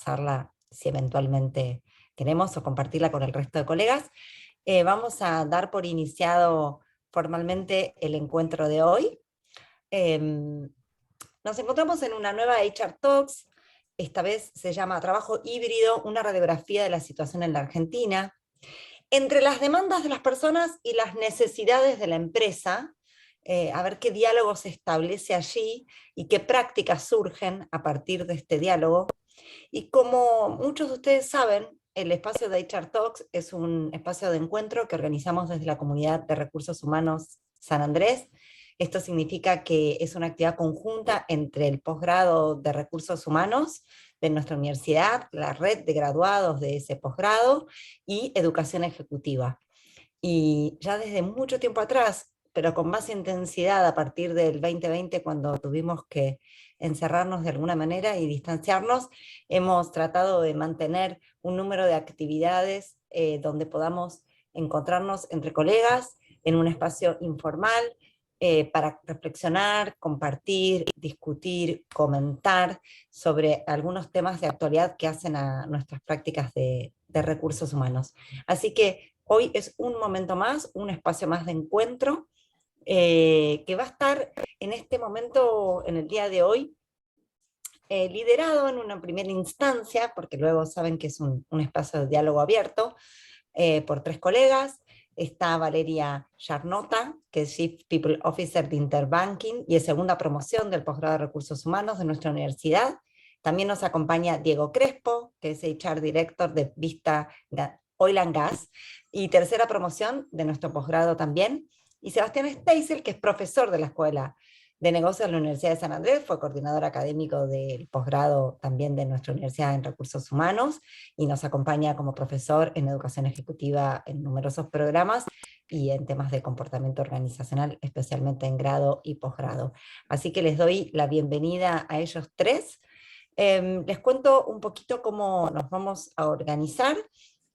pasarla si eventualmente queremos o compartirla con el resto de colegas. Vamos a dar por iniciado formalmente el encuentro de hoy. Nos encontramos en una nueva HR Talks. Esta vez se llama Trabajo híbrido, una radiografía de la situación en la Argentina. Entre las demandas de las personas y las necesidades de la empresa, a ver qué diálogo se establece allí y qué prácticas surgen a partir de este diálogo. Y como muchos de ustedes saben, el espacio de HR Talks es un espacio de encuentro que organizamos desde la Comunidad de Recursos Humanos San Andrés. Esto significa que es una actividad conjunta entre el posgrado de Recursos Humanos de nuestra universidad, la red de graduados de ese posgrado y educación ejecutiva. Y ya desde mucho tiempo atrás, pero con más intensidad a partir del 2020, cuando tuvimos que encerrarnos de alguna manera y distanciarnos, hemos tratado de mantener un número de actividades donde podamos encontrarnos entre colegas en un espacio informal para reflexionar, compartir, discutir, comentar sobre algunos temas de actualidad que hacen a nuestras prácticas de recursos humanos. Así que hoy es un momento más, un espacio más de encuentro, que va a estar en este momento, en el día de hoy, liderado en una primera instancia, porque luego saben que es un espacio de diálogo abierto, por 3 colegas. Está Valeria Yarnota, que es Chief People Officer de Interbanking y es segunda promoción del posgrado de Recursos Humanos de nuestra universidad. También nos acompaña Diego Crespo, que es HR Director de Vista Oil and Gas, y tercera promoción de nuestro posgrado también. Y Sebastián Steisel, que es profesor de la Escuela de Negocios de la Universidad de San Andrés, fue coordinador académico del posgrado también de nuestra Universidad en Recursos Humanos, y nos acompaña como profesor en educación ejecutiva en numerosos programas y en temas de comportamiento organizacional, especialmente en grado y posgrado. Así que les doy la bienvenida a ellos 3. Les cuento un poquito cómo nos vamos a organizar.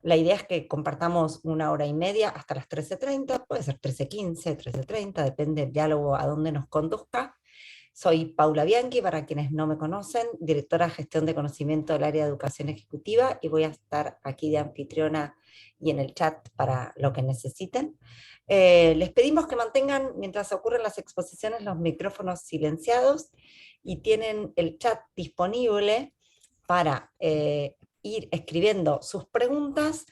La idea es que compartamos 1 hora y media hasta las 13:30, puede ser 13:15, 13:30, depende del diálogo a dónde nos conduzca. Soy Paula Bianchi, para quienes no me conocen, directora de gestión de conocimiento del área de educación ejecutiva, y voy a estar aquí de anfitriona y en el chat para lo que necesiten. Les pedimos que mantengan, mientras ocurren las exposiciones, los micrófonos silenciados y tienen el chat disponible para ir escribiendo sus preguntas,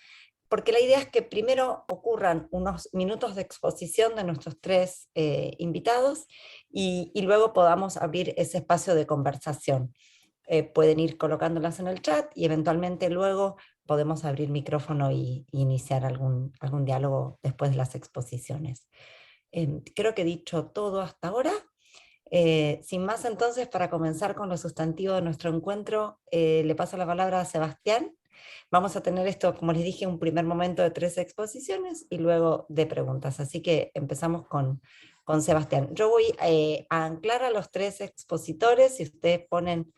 porque la idea es que primero ocurran unos minutos de exposición de nuestros 3 invitados y luego podamos abrir ese espacio de conversación. Pueden ir colocándolas en el chat y eventualmente luego podemos abrir micrófono y iniciar algún diálogo después de las exposiciones. Creo que he dicho todo hasta ahora. Sin más entonces, para comenzar con lo sustantivo de nuestro encuentro, le paso la palabra a Sebastián. Vamos a tener esto, como les dije, un primer momento de 3 exposiciones y luego de preguntas. Así que empezamos con Sebastián. Yo voy a anclar a los 3 expositores, y ustedes ponen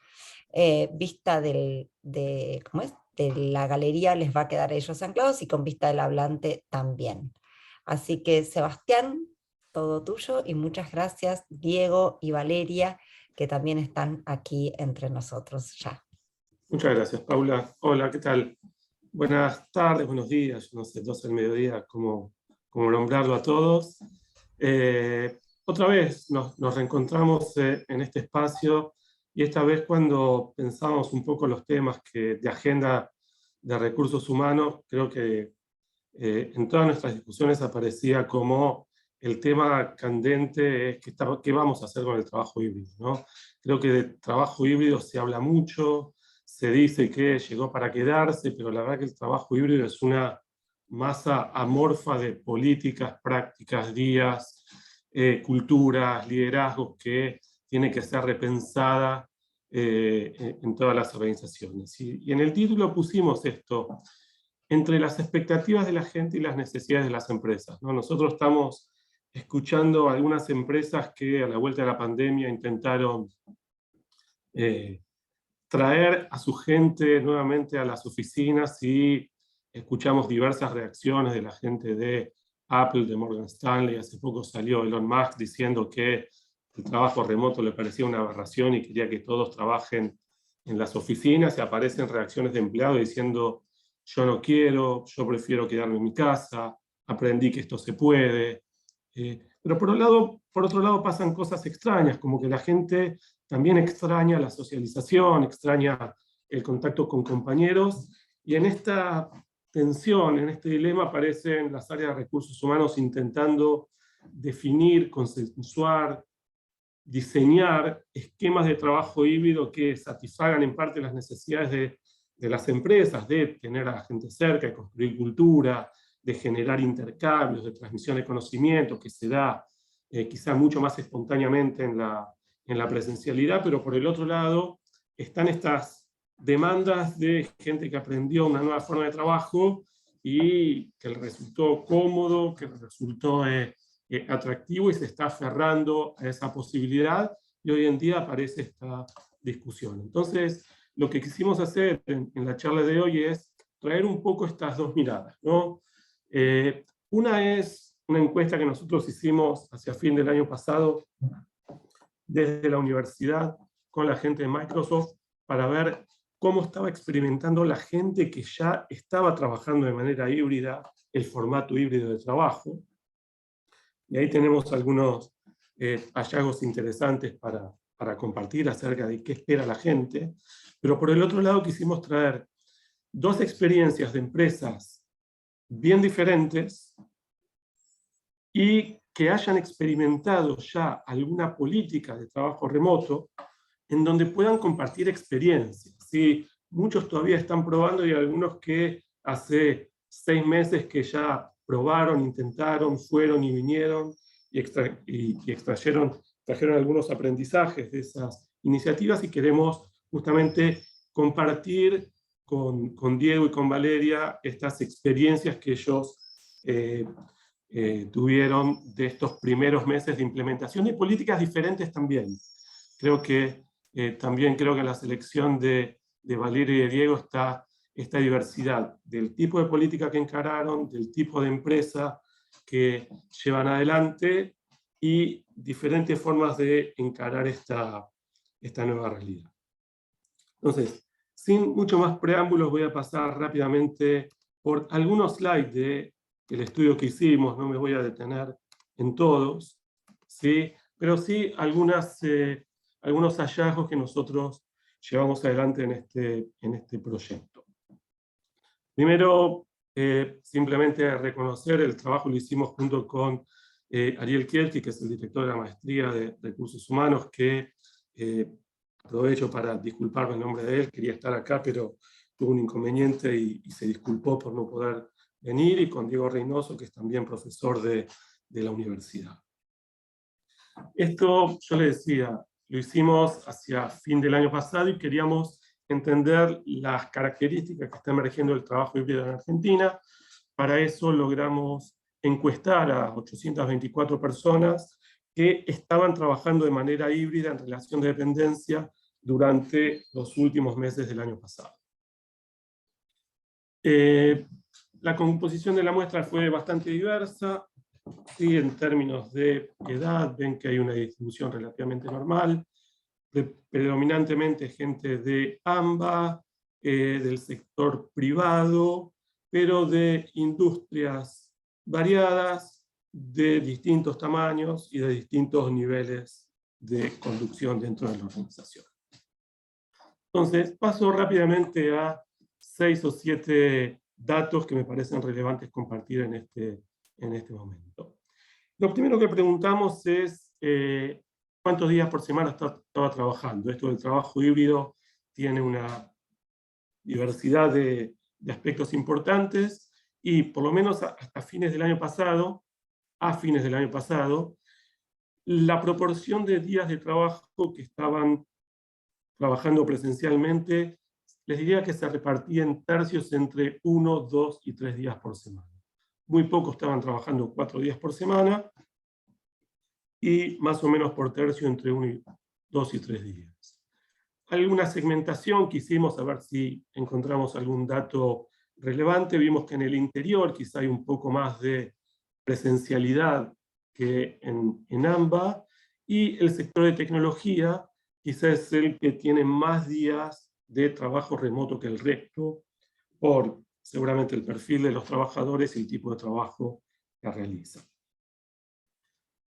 vista ¿cómo es? De la galería, les va a quedar a ellos anclados, y con vista del hablante también. Así que Sebastián, todo tuyo, y muchas gracias Diego y Valeria, que también están aquí entre nosotros ya. Muchas gracias, Paula. Hola, ¿qué tal? Buenas tardes, buenos días, no sé, 12 del mediodía, cómo nombrarlo a todos. Otra vez nos reencontramos en este espacio, y esta vez cuando pensamos un poco los temas de agenda de recursos humanos, creo que en todas nuestras discusiones aparecía como el tema candente es qué vamos a hacer con el trabajo híbrido, ¿no? Creo que de trabajo híbrido se habla mucho, se dice que llegó para quedarse, pero la verdad que el trabajo híbrido es una masa amorfa de políticas, prácticas, días, culturas, liderazgos que tiene que ser repensada en todas las organizaciones. Y en el título pusimos esto: entre las expectativas de la gente y las necesidades de las empresas, ¿no? Nosotros estamos escuchando a algunas empresas que a la vuelta de la pandemia intentaron traer a su gente nuevamente a las oficinas, y escuchamos diversas reacciones de la gente de Apple, de Morgan Stanley. Hace poco salió Elon Musk diciendo que el trabajo remoto le parecía una aberración y quería que todos trabajen las oficinas y aparecen reacciones de empleados diciendo yo no quiero, yo prefiero quedarme en mi casa, aprendí que esto se puede. Pero por otro lado pasan cosas extrañas, como que la gente también extraña la socialización, extraña el contacto con compañeros, y en esta tensión, en este dilema aparecen las áreas de recursos humanos intentando definir, consensuar, diseñar esquemas de trabajo híbrido que satisfagan en parte las necesidades de las empresas, de tener a la gente cerca, de construir cultura, de generar intercambios, de transmisión de conocimiento, que se da quizá mucho más espontáneamente en la presencialidad, pero por el otro lado están estas demandas de gente que aprendió una nueva forma de trabajo y que le resultó cómodo, que le resultó atractivo y se está aferrando a esa posibilidad, y hoy en día aparece esta discusión. Entonces, lo que quisimos hacer en la charla de hoy es traer un poco estas dos miradas, ¿no? Una es una encuesta que nosotros hicimos hacia fin del año pasado desde la universidad con la gente de Microsoft para ver cómo estaba experimentando la gente que ya estaba trabajando de manera híbrida el formato híbrido de trabajo. Y ahí tenemos algunos hallazgos interesantes para compartir acerca de qué espera la gente. Pero por el otro lado quisimos traer dos experiencias de empresas bien diferentes y que hayan experimentado ya alguna política de trabajo remoto en donde puedan compartir experiencias. ¿Sí? Muchos todavía están probando y algunos que hace 6 meses que ya probaron, intentaron, fueron y vinieron y trajeron algunos aprendizajes de esas iniciativas, y queremos justamente compartir con Diego y con Valeria estas experiencias que ellos tuvieron de estos primeros meses de implementación y políticas diferentes también. También creo que en la selección de Valeria y de Diego está esta diversidad del tipo de política que encararon, del tipo de empresa que llevan adelante y diferentes formas de encarar esta nueva realidad. Entonces, sin mucho más preámbulos, voy a pasar rápidamente por algunos slides del estudio que hicimos, no me voy a detener en todos, ¿sí? Pero sí algunos hallazgos que nosotros llevamos adelante en este proyecto. Primero, simplemente reconocer el trabajo lo hicimos junto con Ariel Kielty, que es el director de la Maestría de Recursos Humanos, que aprovecho para disculparme en nombre de él, quería estar acá, pero tuvo un inconveniente y se disculpó por no poder venir, y con Diego Reynoso, que es también profesor de la universidad. Esto, yo le decía, lo hicimos hacia fin del año pasado y queríamos entender las características que está emergiendo el trabajo híbrido en Argentina. Para eso logramos encuestar a 824 personas que estaban trabajando de manera híbrida en relación de dependencia durante los últimos meses del año pasado. La composición de la muestra fue bastante diversa. Sí, en términos de edad, ven que hay una distribución relativamente normal, predominantemente gente de AMBA, del sector privado, pero de industrias variadas, de distintos tamaños y de distintos niveles de conducción dentro de la organización. Entonces, paso rápidamente a 6 o 7 datos que me parecen relevantes compartir en este momento. Lo primero que preguntamos es cuántos días por semana estaba trabajando. Esto del trabajo híbrido tiene una diversidad de aspectos importantes, y por lo menos hasta fines del año pasado, la proporción de días de trabajo que estaban trabajando presencialmente, les diría que se repartía en tercios entre 1, 2 y 3 días por semana. Muy pocos estaban trabajando 4 días por semana, y más o menos por tercio entre 1, 2 y 3 días. Alguna segmentación que hicimos, a ver si encontramos algún dato relevante. Vimos que en el interior quizá hay un poco más de presencialidad que en AMBA, y el sector de tecnología quizá es el que tiene más días de trabajo remoto que el resto, por seguramente el perfil de los trabajadores y el tipo de trabajo que realizan.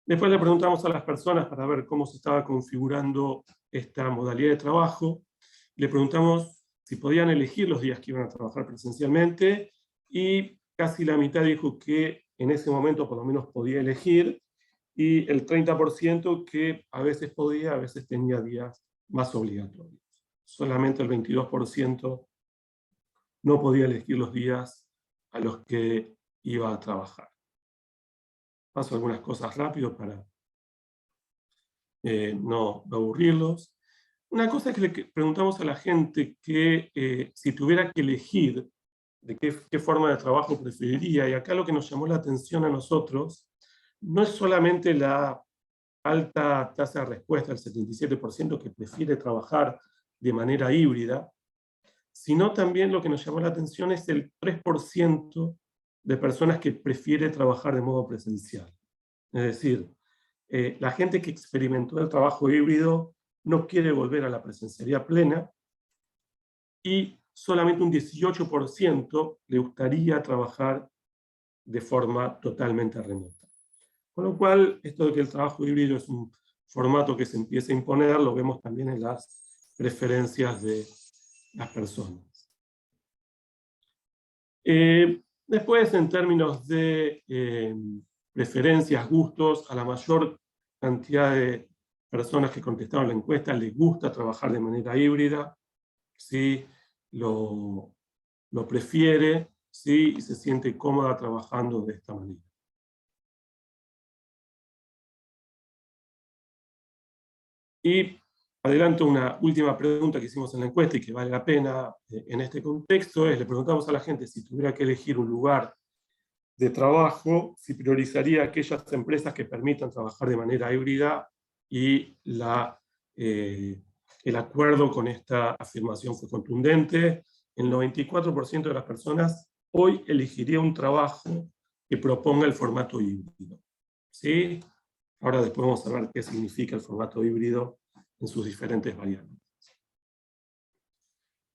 Después le preguntamos a las personas para ver cómo se estaba configurando esta modalidad de trabajo. Le preguntamos si podían elegir los días que iban a trabajar presencialmente, y casi la mitad dijo que en ese momento por lo menos podía elegir, y el 30% que a veces podía, a veces tenía días más obligatorios. Solamente el 22% no podía elegir los días a los que iba a trabajar. Paso algunas cosas rápido para no aburrirlos. Una cosa es que le preguntamos a la gente que si tuviera que elegir de qué forma de trabajo preferiría, y acá lo que nos llamó la atención a nosotros no es solamente la alta tasa de respuesta, el 77% que prefiere trabajar de manera híbrida, sino también lo que nos llamó la atención es el 3% de personas que prefiere trabajar de modo presencial. Es decir, la gente que experimentó el trabajo híbrido no quiere volver a la presencialidad plena, y solamente un 18% le gustaría trabajar de forma totalmente remota. Con lo cual, esto de que el trabajo híbrido es un formato que se empieza a imponer, lo vemos también en las preferencias de las personas. Después, en términos de preferencias, gustos, a la mayor cantidad de personas que contestaron la encuesta les gusta trabajar de manera híbrida, ¿sí? Lo prefiere, ¿sí? Y se siente cómoda trabajando de esta manera. Y adelanto una última pregunta que hicimos en la encuesta y que vale la pena en este contexto, le preguntamos a la gente si tuviera que elegir un lugar de trabajo, si priorizaría aquellas empresas que permitan trabajar de manera híbrida, y el acuerdo con esta afirmación fue contundente. El 94% de las personas hoy elegiría un trabajo que proponga el formato híbrido, ¿sí? Ahora después vamos a ver qué significa el formato híbrido en sus diferentes variantes.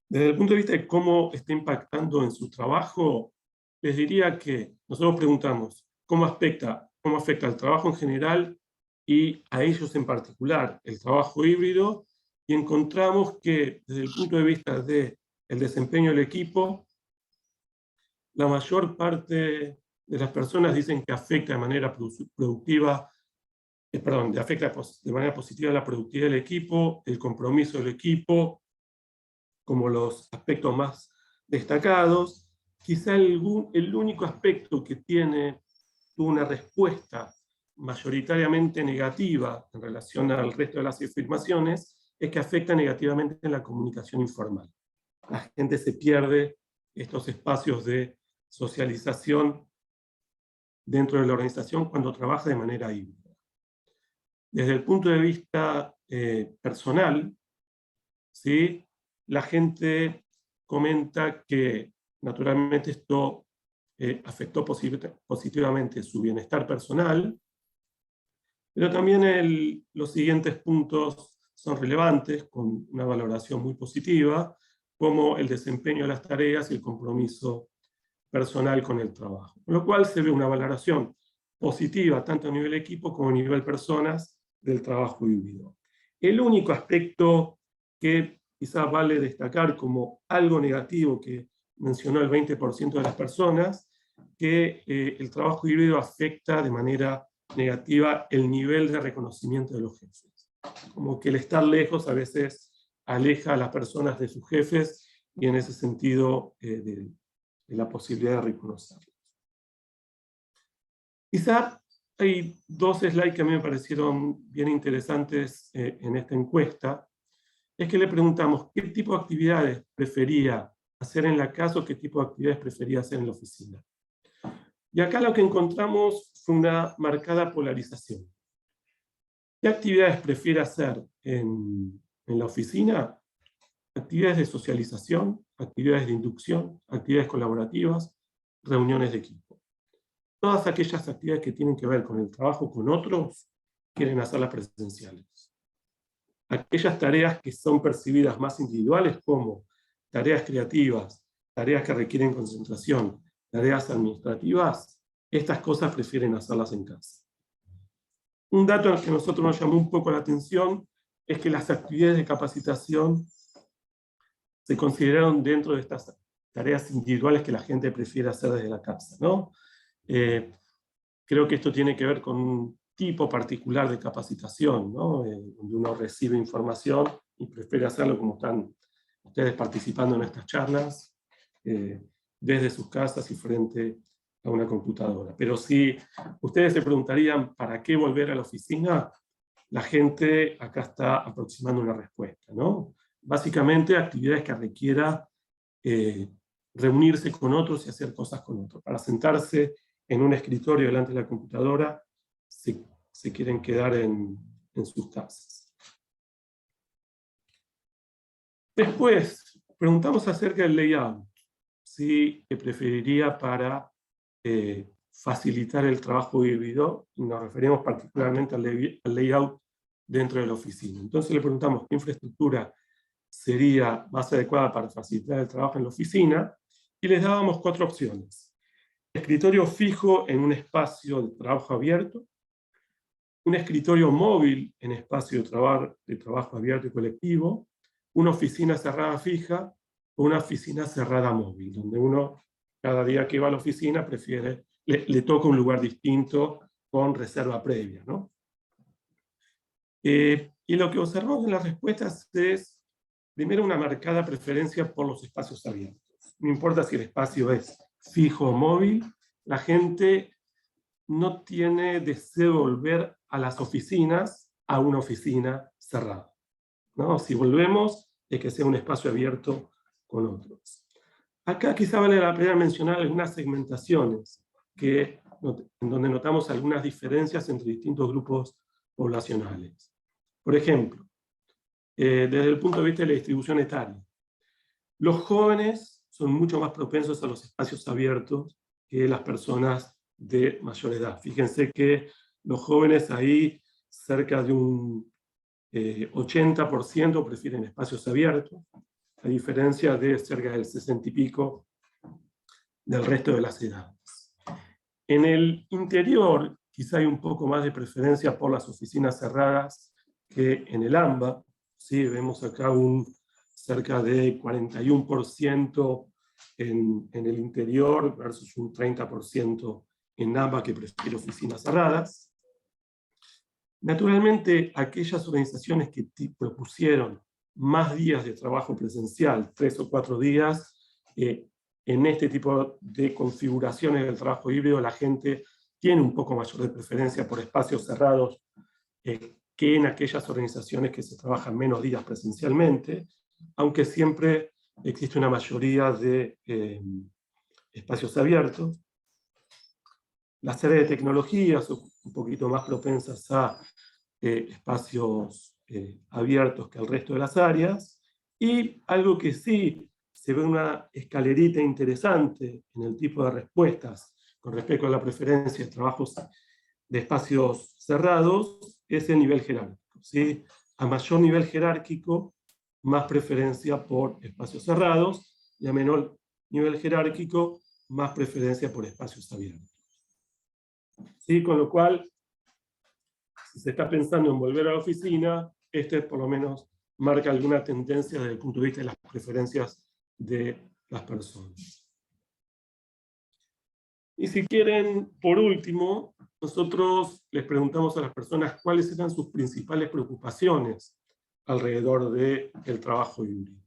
Desde el punto de vista de cómo está impactando en su trabajo, les diría que nosotros preguntamos cómo afecta al trabajo en general y a ellos en particular el trabajo híbrido, y encontramos que desde el punto de vista del desempeño del equipo, la mayor parte de las personas dicen que afecta de manera productiva, afecta de manera positiva la productividad del equipo, el compromiso del equipo, como los aspectos más destacados. Quizá el único aspecto que tuvo una respuesta mayoritariamente negativa en relación al resto de las afirmaciones es que afecta negativamente en la comunicación informal. La gente se pierde estos espacios de socialización dentro de la organización cuando trabaja de manera híbrida. Desde el punto de vista personal, ¿sí? La gente comenta que naturalmente esto afectó positivamente su bienestar personal, pero también los siguientes puntos son relevantes, con una valoración muy positiva, como el desempeño de las tareas y el compromiso personal con el trabajo. Con lo cual se ve una valoración positiva tanto a nivel equipo como a nivel personas del trabajo híbrido. El único aspecto que quizás vale destacar como algo negativo que mencionó el 20% de las personas, que el trabajo híbrido afecta de manera negativa el nivel de reconocimiento de los jefes. Como que el estar lejos a veces aleja a las personas de sus jefes, y en ese sentido de la posibilidad de reconocerlos. Quizá hay dos slides que a mí me parecieron bien interesantes en esta encuesta. Es que le preguntamos qué tipo de actividades prefería hacer en la casa o qué tipo de actividades prefería hacer en la oficina. Y acá lo que encontramos fue una marcada polarización. ¿Qué actividades prefiere hacer en la oficina? Actividades de socialización, actividades de inducción, actividades colaborativas, reuniones de equipo. Todas aquellas actividades que tienen que ver con el trabajo con otros, quieren hacerlas presenciales. aquellas tareas que son percibidas más individuales como tareas creativas, tareas que requieren concentración, tareas administrativas, estas cosas prefieren hacerlas en casa. Un dato al que a nosotros nos llamó un poco la atención es que las actividades de capacitación se consideraron dentro de estas tareas individuales que la gente prefiere hacer desde la casa, ¿no? Creo que esto tiene que ver con un tipo particular de capacitación, ¿no? Donde uno recibe información y prefiere hacerlo como están ustedes participando en estas charlas, desde sus casas y frente a una computadora. Pero si ustedes se preguntarían ¿para qué volver a la oficina? La gente acá está aproximando una respuesta, ¿no? Básicamente actividades que requiera reunirse con otros y hacer cosas con otros. Para sentarse en un escritorio delante de la computadora, se quieren quedar en sus casas. Después, preguntamos acerca del layout, ¿sí? Que preferiría para facilitar el trabajo híbrido, y nos referimos particularmente al layout dentro de la oficina. Entonces le preguntamos qué infraestructura sería más adecuada para facilitar el trabajo en la oficina, y les dábamos 4 opciones. Escritorio fijo en un espacio de trabajo abierto, un escritorio móvil en espacio de trabajo abierto y colectivo, una oficina cerrada fija o una oficina cerrada móvil, donde uno cada día que va a la oficina le toca un lugar distinto con reserva previa, ¿no? Y lo que observamos en las respuestas es, primero, una marcada preferencia por los espacios abiertos. No importa si el espacio es fijo o móvil, la gente no tiene deseo de volver a las oficinas, a una oficina cerrada, ¿no? Si volvemos, es que sea un espacio abierto con otros. Acá quizá vale la pena mencionar algunas segmentaciones en donde notamos algunas diferencias entre distintos grupos poblacionales. Por ejemplo, desde el punto de vista de la distribución etaria, los jóvenes son mucho más propensos a los espacios abiertos que las personas de mayor edad. Fíjense que los jóvenes ahí, cerca de un 80% prefieren espacios abiertos, a diferencia de cerca del 60 y pico del resto de las edades. En el interior, quizá hay un poco más de preferencia por las oficinas cerradas que en el AMBA. ¿Sí? Vemos acá cerca de 41% en el interior versus un 30% en AMBA que prefiere oficinas cerradas. Naturalmente, aquellas organizaciones que propusieron más días de trabajo presencial, 3 o 4 días, en este tipo de configuraciones del trabajo híbrido, la gente tiene un poco mayor de preferencia por espacios cerrados que en aquellas organizaciones que se trabajan menos días presencialmente, aunque siempre existe una mayoría de espacios abiertos. Las áreas de tecnología son un poquito más propensas a espacios abiertos que el resto de las áreas, y algo que sí se ve una escalerita interesante en el tipo de respuestas con respecto a la preferencia de trabajos de espacios cerrados es el nivel jerárquico, ¿sí? A mayor nivel jerárquico, más preferencia por espacios cerrados, y a menor nivel jerárquico, más preferencia por espacios abiertos. ¿Sí? Con lo cual, si se está pensando en volver a la oficina, por lo menos marca alguna tendencia desde el punto de vista de las preferencias de las personas. Y si quieren, por último, nosotros les preguntamos a las personas cuáles eran sus principales preocupaciones alrededor del trabajo híbrido.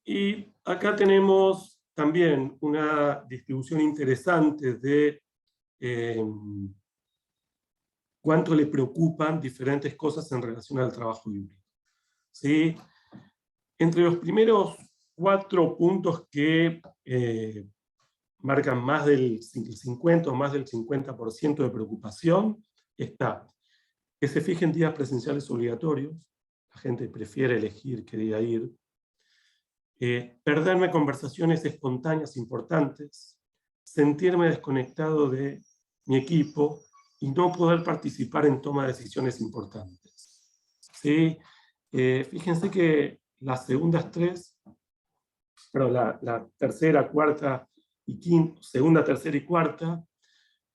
Y acá tenemos también una distribución interesante de cuánto le preocupan diferentes cosas en relación al trabajo híbrido. ¿Sí? Entre los primeros 4 puntos que marcan más del 50 o más del 50% de preocupación, está que se fijen días presenciales obligatorios, la gente prefiere elegir qué día ir, perderme conversaciones espontáneas importantes, sentirme desconectado de mi equipo y no poder participar en toma de decisiones importantes. ¿Sí? Fíjense que las segundas tres, pero la tercera, cuarta y quinta, segunda, tercera y cuarta,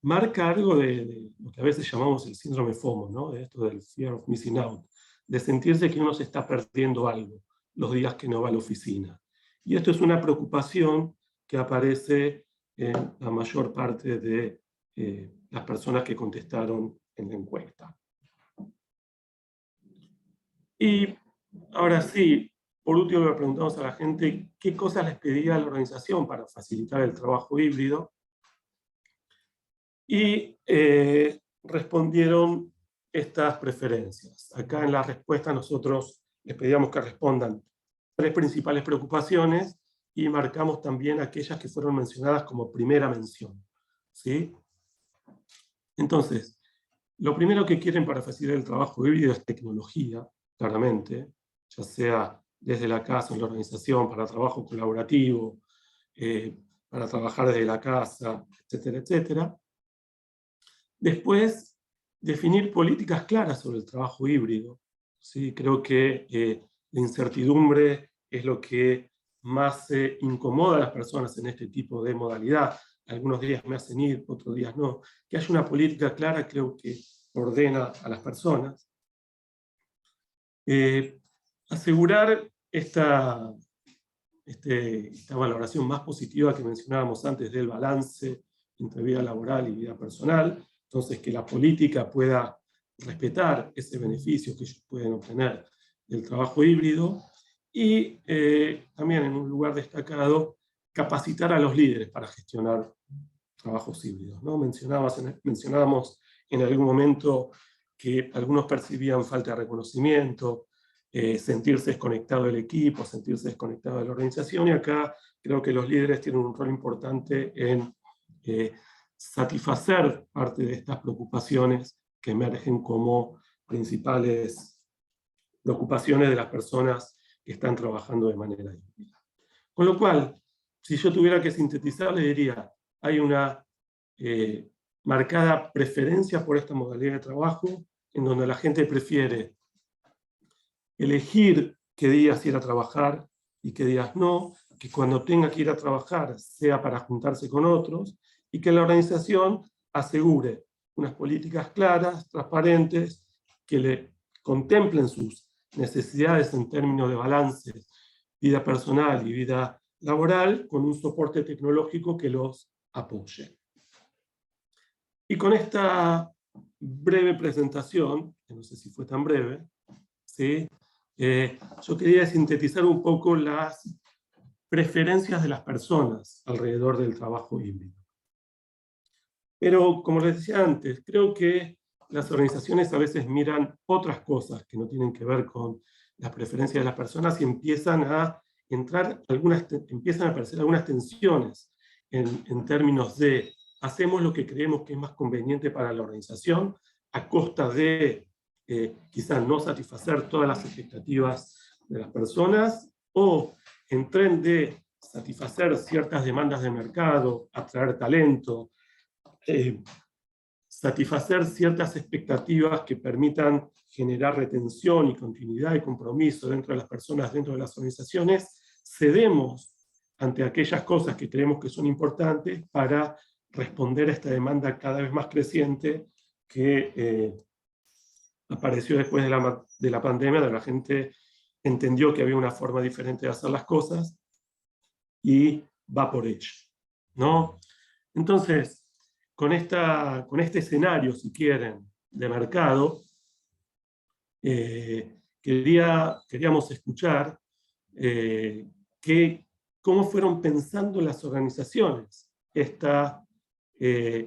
marca algo de lo que a veces llamamos el síndrome FOMO, ¿no? De esto del fear of missing out, de sentirse que uno se está perdiendo algo los días que no va a la oficina. Y esto es una preocupación que aparece en la mayor parte de las personas que contestaron en la encuesta. Y ahora sí, por último le preguntamos a la gente qué cosas les pedía la organización para facilitar el trabajo híbrido. Y respondieron estas preferencias. Acá en la respuesta nosotros les pedíamos que respondan 3 principales preocupaciones y marcamos también aquellas que fueron mencionadas como primera mención. ¿Sí? Entonces, lo primero que quieren para facilitar el trabajo híbrido es tecnología, claramente, ya sea desde la casa, en la organización, para trabajo colaborativo, para trabajar desde la casa, etcétera, etcétera. Después, definir políticas claras sobre el trabajo híbrido. ¿Sí? Creo que la incertidumbre es lo que más incomoda a las personas en este tipo de modalidad. Algunos días me hacen ir, otros días no. Que haya una política clara creo que ordena a las personas. Asegurar esta valoración más positiva que mencionábamos antes del balance entre vida laboral y vida personal. Entonces, que la política pueda respetar ese beneficio que ellos pueden obtener del trabajo híbrido y también en un lugar destacado, capacitar a los líderes para gestionar trabajos híbridos, ¿no? Mencionábamos en algún momento que algunos percibían falta de reconocimiento, sentirse desconectado del equipo, sentirse desconectado de la organización, y acá creo que los líderes tienen un rol importante en satisfacer parte de estas preocupaciones que emergen como principales preocupaciones de las personas que están trabajando de manera híbrida. Con lo cual, si yo tuviera que sintetizar, le diría, hay una marcada preferencia por esta modalidad de trabajo, en donde la gente prefiere elegir qué días ir a trabajar y qué días no, que cuando tenga que ir a trabajar sea para juntarse con otros, y que la organización asegure unas políticas claras, transparentes, que le contemplen sus necesidades en términos de balance, vida personal y vida laboral, con un soporte tecnológico que los apoye. Y con esta breve presentación, que no sé si fue tan breve, ¿sí? Yo quería sintetizar un poco las preferencias de las personas alrededor del trabajo híbrido. Pero, como les decía antes, creo que las organizaciones a veces miran otras cosas que no tienen que ver con las preferencias de las personas y empiezan a aparecer algunas tensiones en términos de hacemos lo que creemos que es más conveniente para la organización a costa de quizás no satisfacer todas las expectativas de las personas, o en tren de satisfacer ciertas demandas de mercado, atraer talento, satisfacer ciertas expectativas que permitan generar retención y continuidad y compromiso dentro de las personas, dentro de las organizaciones, cedemos ante aquellas cosas que creemos que son importantes para responder a esta demanda cada vez más creciente que apareció después de la pandemia, donde la gente entendió que había una forma diferente de hacer las cosas y va por ello, ¿no? Entonces, con este escenario, si quieren, de mercado, queríamos escuchar cómo fueron pensando las organizaciones esta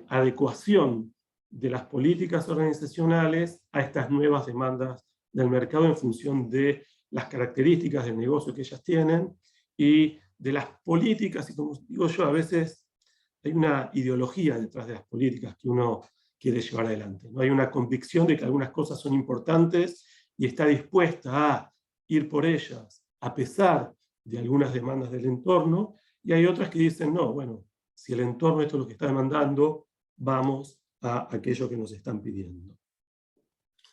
adecuación de las políticas organizacionales a estas nuevas demandas del mercado en función de las características del negocio que ellas tienen y de las políticas, y como digo yo, a veces hay una ideología detrás de las políticas que uno quiere llevar adelante, ¿no? Hay una convicción de que algunas cosas son importantes y está dispuesta a ir por ellas a pesar de algunas demandas del entorno, y hay otras que dicen, no, bueno, si el entorno esto es lo que está demandando, vamos a aquello que nos están pidiendo.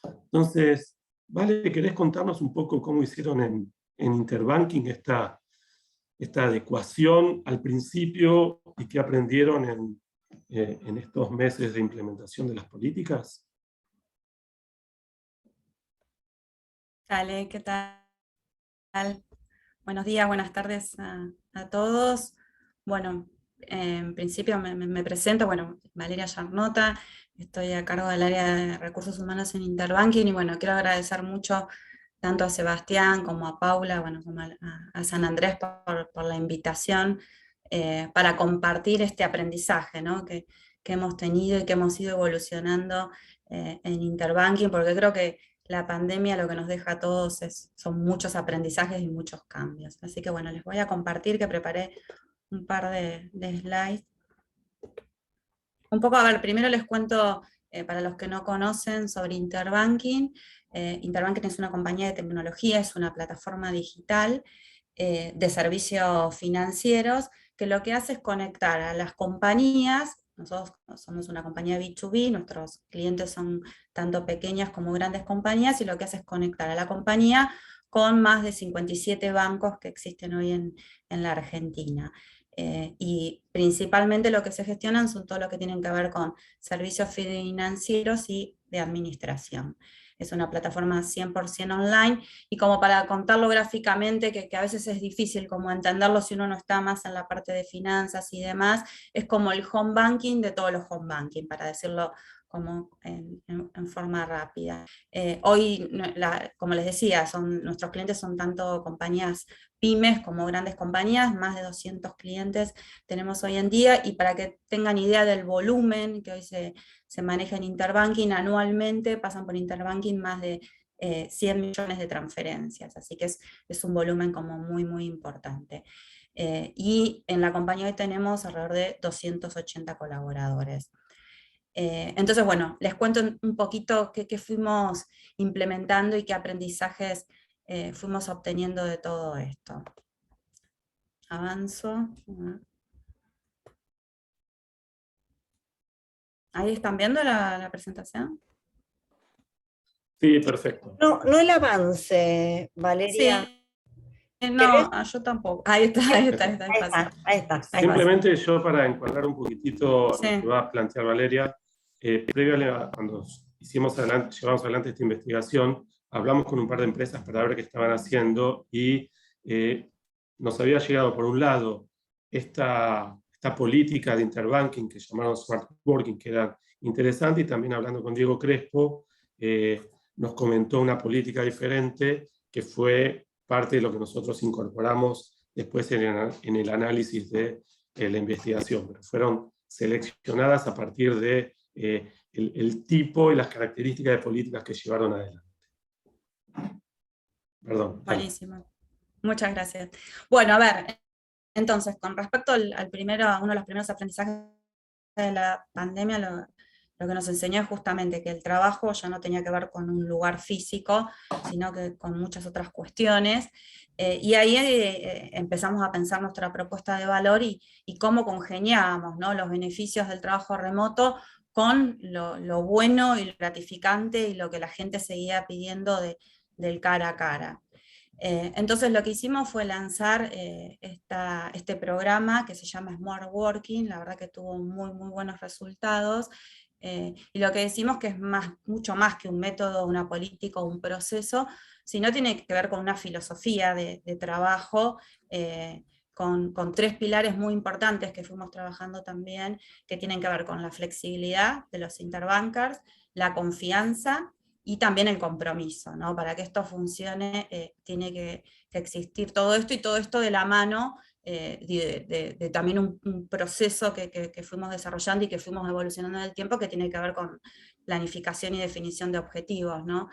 Entonces, Vale, ¿querés contarnos un poco cómo hicieron en Interbanking esta adecuación al principio y qué aprendieron en estos meses de implementación de las políticas? Dale, ¿qué tal? Buenos días, buenas tardes a todos. Bueno, en principio me presento, bueno, Valeria Yarnota, estoy a cargo del área de recursos humanos en Interbanking y bueno, quiero agradecer mucho tanto a Sebastián como a Paula, bueno, como a San Andrés por la invitación para compartir este aprendizaje, ¿no? que hemos tenido y que hemos ido evolucionando en Interbanking, porque creo que la pandemia lo que nos deja a todos son muchos aprendizajes y muchos cambios. Así que bueno, les voy a compartir que preparé un par de slides. Un poco, a ver, primero les cuento, para los que no conocen, sobre Interbanking. Interbanking es una compañía de tecnología, es una plataforma digital de servicios financieros, que lo que hace es conectar a las compañías. Nosotros somos una compañía B2B, nuestros clientes son tanto pequeñas como grandes compañías, y lo que hace es conectar a la compañía con más de 57 bancos que existen hoy en la Argentina. Y principalmente lo que se gestionan son todo lo que tienen que ver con servicios financieros y de administración. Es una plataforma 100% online, y como para contarlo gráficamente, que a veces es difícil como entenderlo si uno no está más en la parte de finanzas y demás, es como el home banking de todos los home banking, para decirlo como en forma rápida. Hoy, como les decía, nuestros clientes son tanto compañías pymes como grandes compañías, más de 200 clientes tenemos hoy en día, y para que tengan idea del volumen que hoy se maneja en Interbanking, anualmente pasan por Interbanking más de 100 millones de transferencias, así que es un volumen como muy, muy importante. Y en la compañía hoy tenemos alrededor de 280 colaboradores. Entonces, bueno, les cuento un poquito qué fuimos implementando y qué aprendizajes fuimos obteniendo de todo esto. Avanzo. ¿Ahí están viendo la presentación? Sí, perfecto. No el avance, Valeria. Sí, no, yo tampoco. Ahí está, ahí está. Ahí está. Simplemente yo, para encuadrar un poquitito Sí. lo que va a plantear Valeria, previo a cuando llevamos adelante esta investigación, hablamos con un par de empresas para ver qué estaban haciendo, y nos había llegado, por un lado, esta política de Interbanking que llamaron Smart Working, que era interesante, y también hablando con Diego Crespo, nos comentó una política diferente que fue parte de lo que nosotros incorporamos después en el análisis de la investigación, pero fueron seleccionadas a partir de el tipo y las características de políticas que llevaron adelante. Perdón. Buenísimo. Muchas gracias. Bueno, a ver, entonces, con respecto al primero, a uno de los primeros aprendizajes de la pandemia, lo que nos enseñó es justamente que el trabajo ya no tenía que ver con un lugar físico, sino que con muchas otras cuestiones. Y ahí empezamos a pensar nuestra propuesta de valor y cómo congeniábamos, ¿no?, los beneficios del trabajo remoto con lo bueno y lo gratificante y lo que la gente seguía pidiendo del cara a cara. Entonces lo que hicimos fue lanzar este programa que se llama Smart Working. La verdad que tuvo muy, muy buenos resultados, y lo que decimos que es mucho más que un método, una política o un proceso, sino tiene que ver con una filosofía de trabajo, con 3 pilares muy importantes que fuimos trabajando también, que tienen que ver con la flexibilidad de los interbankers, la confianza y también el compromiso, ¿no? Para que esto funcione tiene que existir todo esto, y todo esto de la mano de también un proceso que fuimos desarrollando y que fuimos evolucionando en el tiempo, que tiene que ver con planificación y definición de objetivos, ¿no?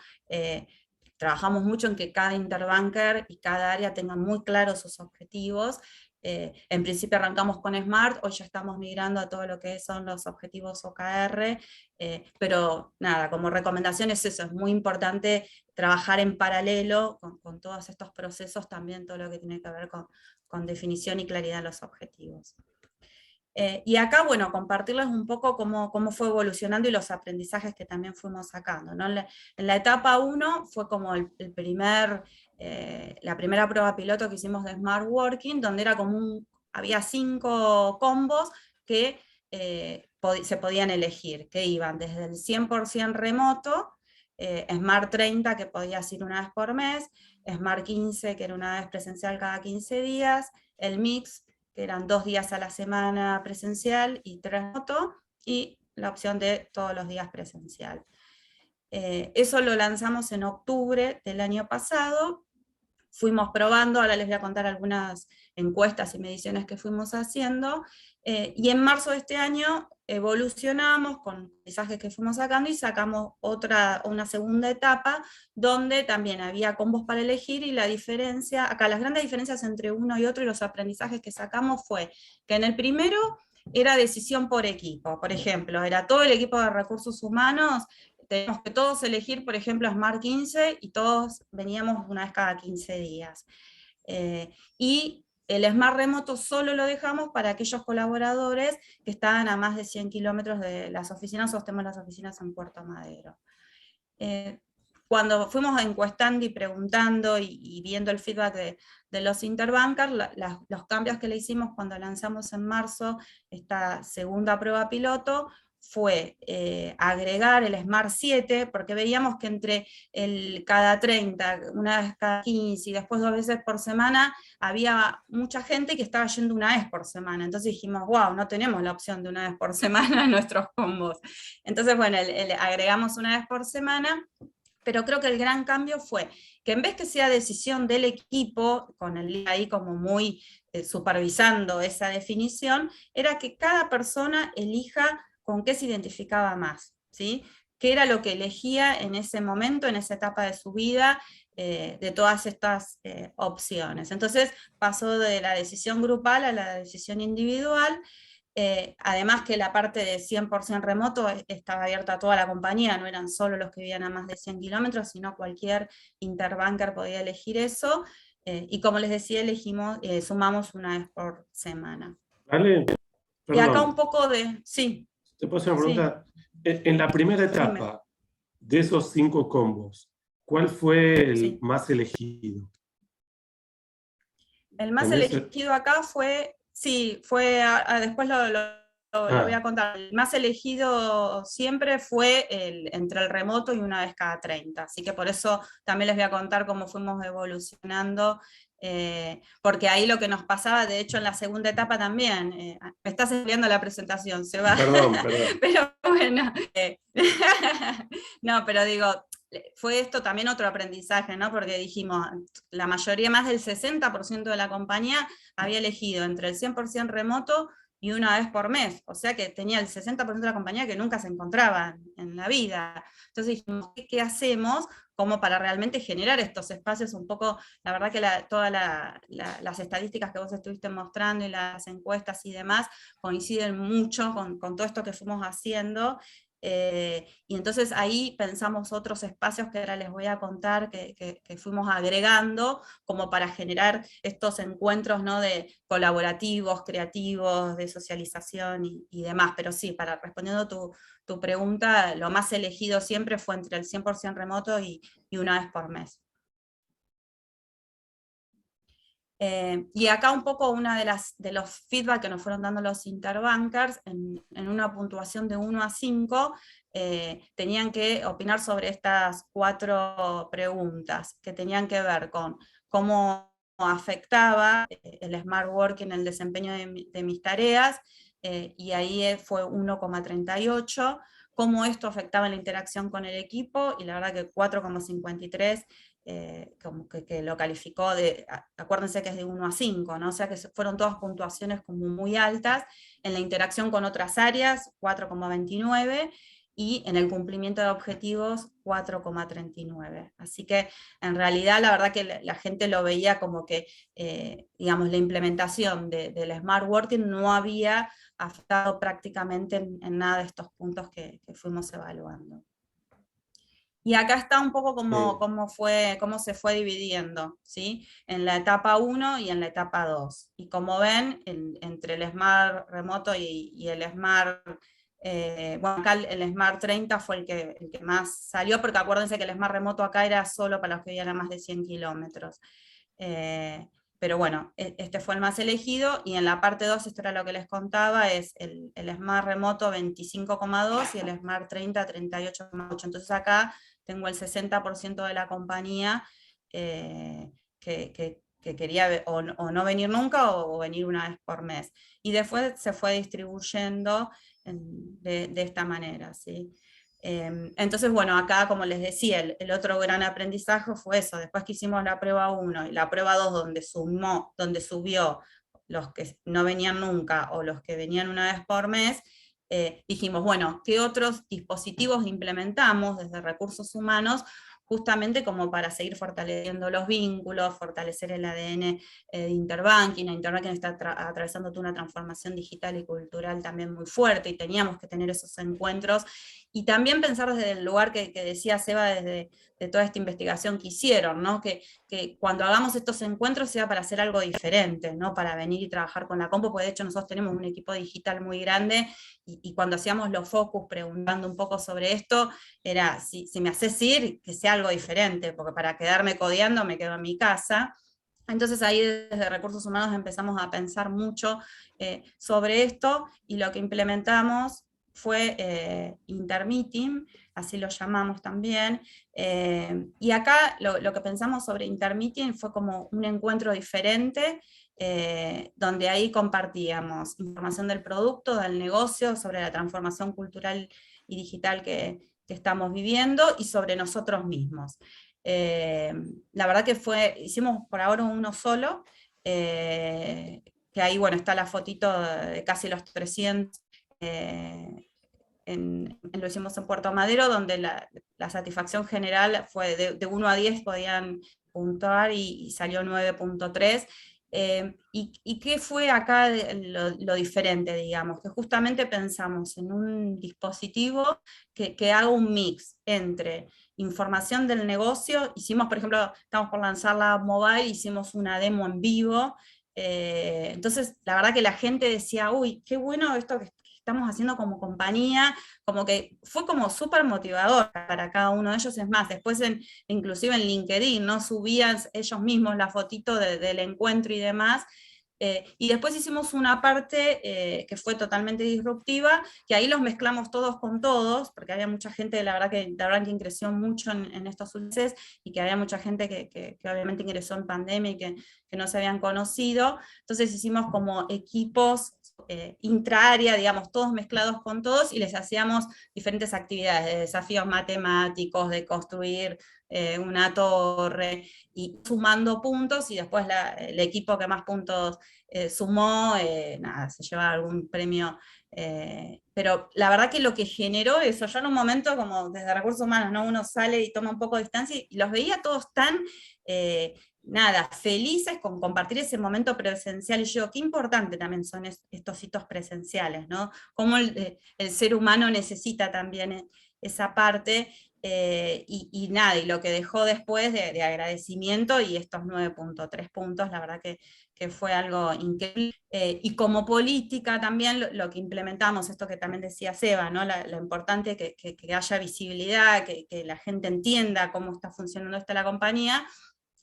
Trabajamos mucho en que cada interbanker y cada área tengan muy claros sus objetivos. En principio arrancamos con Smart, hoy ya estamos migrando a todo lo que son los objetivos OKR, pero nada, como recomendación es eso, es muy importante trabajar en paralelo con todos estos procesos, también todo lo que tiene que ver con definición y claridad de los objetivos. Y acá, bueno, compartirles un poco cómo fue evolucionando y los aprendizajes que también fuimos sacando, ¿no? En la etapa 1 fue como la primera prueba piloto que hicimos de Smart Working, donde era como había 5 combos que se podían elegir, que iban desde el 100% remoto, Smart 30, que podías ir una vez por mes, Smart 15, que era una vez presencial cada 15 días, el Mix, que eran 2 días a la semana presencial y 3 remoto, y la opción de todos los días presencial. Eso lo lanzamos en octubre del año pasado, fuimos probando, ahora les voy a contar algunas encuestas y mediciones que fuimos haciendo, y en marzo de este año evolucionamos con mensajes que fuimos sacando y sacamos una segunda etapa donde también había combos para elegir, y la diferencia, acá las grandes diferencias entre uno y otro y los aprendizajes que sacamos fue que en el primero era decisión por equipo, por ejemplo, era todo el equipo de recursos humanos, tenemos que todos elegir, por ejemplo, Smart 15, y todos veníamos una vez cada 15 días. Y el Smart Remoto solo lo dejamos para aquellos colaboradores que estaban a más de 100 kilómetros de las oficinas, tenemos las oficinas en Puerto Madero. Cuando fuimos encuestando y preguntando y viendo el feedback de los interbankers, los cambios que le hicimos cuando lanzamos en marzo esta segunda prueba piloto, fue agregar el Smart 7, porque veíamos que entre cada 30, una vez cada 15 y después 2 veces por semana, había mucha gente que estaba yendo una vez por semana. Entonces dijimos, wow, no tenemos la opción de una vez por semana en nuestros combos. Entonces, bueno, agregamos una vez por semana, pero creo que el gran cambio fue que en vez que sea decisión del equipo, con el día ahí como muy supervisando esa definición, era que cada persona elija con qué se identificaba más, ¿sí? Qué era lo que elegía en ese momento, en esa etapa de su vida, de todas estas opciones. Entonces pasó de la decisión grupal a la decisión individual. Además que la parte de 100% remoto estaba abierta a toda la compañía, no eran solo los que vivían a más de 100 kilómetros, sino cualquier interbanker podía elegir eso, y como les decía, sumamos una vez por semana. Vale, Y acá perdón, un poco de... Sí, te puedo hacer una sí, pregunta. En la primera etapa de esos 5 combos, ¿cuál fue el sí. más elegido? El más ¿Tenés elegido acá fue, sí, después lo voy a contar. El más elegido siempre fue entre el remoto y una vez cada 30. Así que por eso también les voy a contar cómo fuimos evolucionando, porque ahí lo que nos pasaba, de hecho en la segunda etapa también, me estás enviando la presentación, se va. Perdón. Pero bueno, no, pero digo, fue esto también otro aprendizaje, ¿no? Porque dijimos, la mayoría, más del 60% de la compañía había elegido entre el 100% remoto y una vez por mes, o sea que tenía el 60% de la compañía que nunca se encontraba en la vida. Entonces dijimos, ¿qué hacemos como para realmente generar estos espacios? Un poco, la verdad que todas las estadísticas que vos estuviste mostrando y las encuestas y demás coinciden mucho con todo esto que fuimos haciendo. Y entonces ahí pensamos otros espacios que ahora les voy a contar que fuimos agregando como para generar estos encuentros, ¿no? De colaborativos, creativos, de socialización y demás. Pero sí, respondiendo tu pregunta, lo más elegido siempre fue entre el 100% remoto y una vez por mes. Y acá un poco de los feedback que nos fueron dando los interbankers, en una puntuación de 1 a 5, tenían que opinar sobre estas 4 preguntas, que tenían que ver con cómo afectaba el Smart Working en el desempeño de mis tareas, y ahí fue 1,38, cómo esto afectaba la interacción con el equipo, y la verdad que 4,53, como que lo calificó acuérdense que es de 1 a 5, ¿no? O sea que fueron todas puntuaciones como muy altas, en la interacción con otras áreas 4,29, y en el cumplimiento de objetivos 4,39. Así que en realidad la verdad que la gente lo veía como que, digamos, la implementación del Smart Working no había afectado prácticamente en nada de estos puntos que fuimos evaluando. Y acá está un poco Mm. cómo se fue dividiendo, ¿sí? En la etapa 1 y en la etapa 2. Y como ven, entre el Smart remoto y el Smart, bueno, acá el Smart 30 fue el que más salió, porque acuérdense que el Smart remoto acá era solo para los que vivían a más de 100 kilómetros. Pero bueno, este fue el más elegido, y en la parte 2, esto era lo que les contaba, es el Smart remoto 25,2 y el Smart 30 38,8. Entonces acá tengo el 60% de la compañía que quería o no venir nunca o venir una vez por mes. Y después se fue distribuyendo de esta manera, ¿sí? Entonces, bueno, acá, como les decía, el otro gran aprendizaje fue eso. Después que hicimos la prueba 1 y la prueba 2, donde subió los que no venían nunca o los que venían una vez por mes, dijimos, bueno, ¿qué otros dispositivos implementamos desde recursos humanos justamente como para seguir fortaleciendo los vínculos, fortalecer el ADN de Interbanking? Interbanking está atravesando toda una transformación digital y cultural también muy fuerte, y teníamos que tener esos encuentros, y también pensar desde el lugar que decía Seba, desde de toda esta investigación que hicieron, ¿no? Que cuando hagamos estos encuentros sea para hacer algo diferente, no para venir y trabajar con la compu, porque de hecho nosotros tenemos un equipo digital muy grande, y cuando hacíamos los focus preguntando un poco sobre esto, era, si me haces ir, que sea algo diferente, porque para quedarme codeando me quedo en mi casa. Entonces ahí desde Recursos Humanos empezamos a pensar mucho sobre esto, y lo que implementamos fue Intermeeting, así lo llamamos también, y acá lo que pensamos sobre Intermeeting fue como un encuentro diferente, donde ahí compartíamos información del producto, del negocio, sobre la transformación cultural y digital que estamos viviendo, y sobre nosotros mismos. La verdad que hicimos por ahora uno solo, que ahí, bueno, está la fotito de casi los 300, lo hicimos en Puerto Madero, donde la satisfacción general fue de 1 a 10 podían puntuar, y salió 9,3. ¿Y qué fue acá lo diferente, digamos? Que justamente pensamos en un dispositivo que haga un mix entre información del negocio. Hicimos, por ejemplo, estamos por lanzar la mobile, hicimos una demo en vivo, entonces la verdad que la gente decía, uy, qué bueno esto que estamos haciendo como compañía, como que fue como súper motivador para cada uno de ellos. Es más, después inclusive en LinkedIn, ¿no? Subían ellos mismos la fotito del encuentro y demás. Y después hicimos una parte que fue totalmente disruptiva, que ahí los mezclamos todos con todos, porque había mucha gente, la verdad que Interbanking creció mucho en estos últimos meses, y que había mucha gente que obviamente ingresó en pandemia y que no se habían conocido. Entonces hicimos como equipos intraárea, digamos, todos mezclados con todos, y les hacíamos diferentes actividades, de desafíos matemáticos, de construir una torre, y sumando puntos, y después el equipo que más puntos sumó, nada, se lleva algún premio. Pero la verdad que lo que generó eso, yo en un momento, como desde Recursos Humanos, ¿no? Uno sale y toma un poco de distancia, y los veía todos tan nada, felices con compartir ese momento presencial. Y yo, qué importante también son estos hitos presenciales, ¿no? Cómo el ser humano necesita también esa parte, y nada, y lo que dejó después de agradecimiento, y estos 9,3 puntos, la verdad que fue algo increíble. Y como política también lo que implementamos, esto que también decía Seba, ¿no? Lo importante que haya visibilidad, que la gente entienda cómo está funcionando la compañía.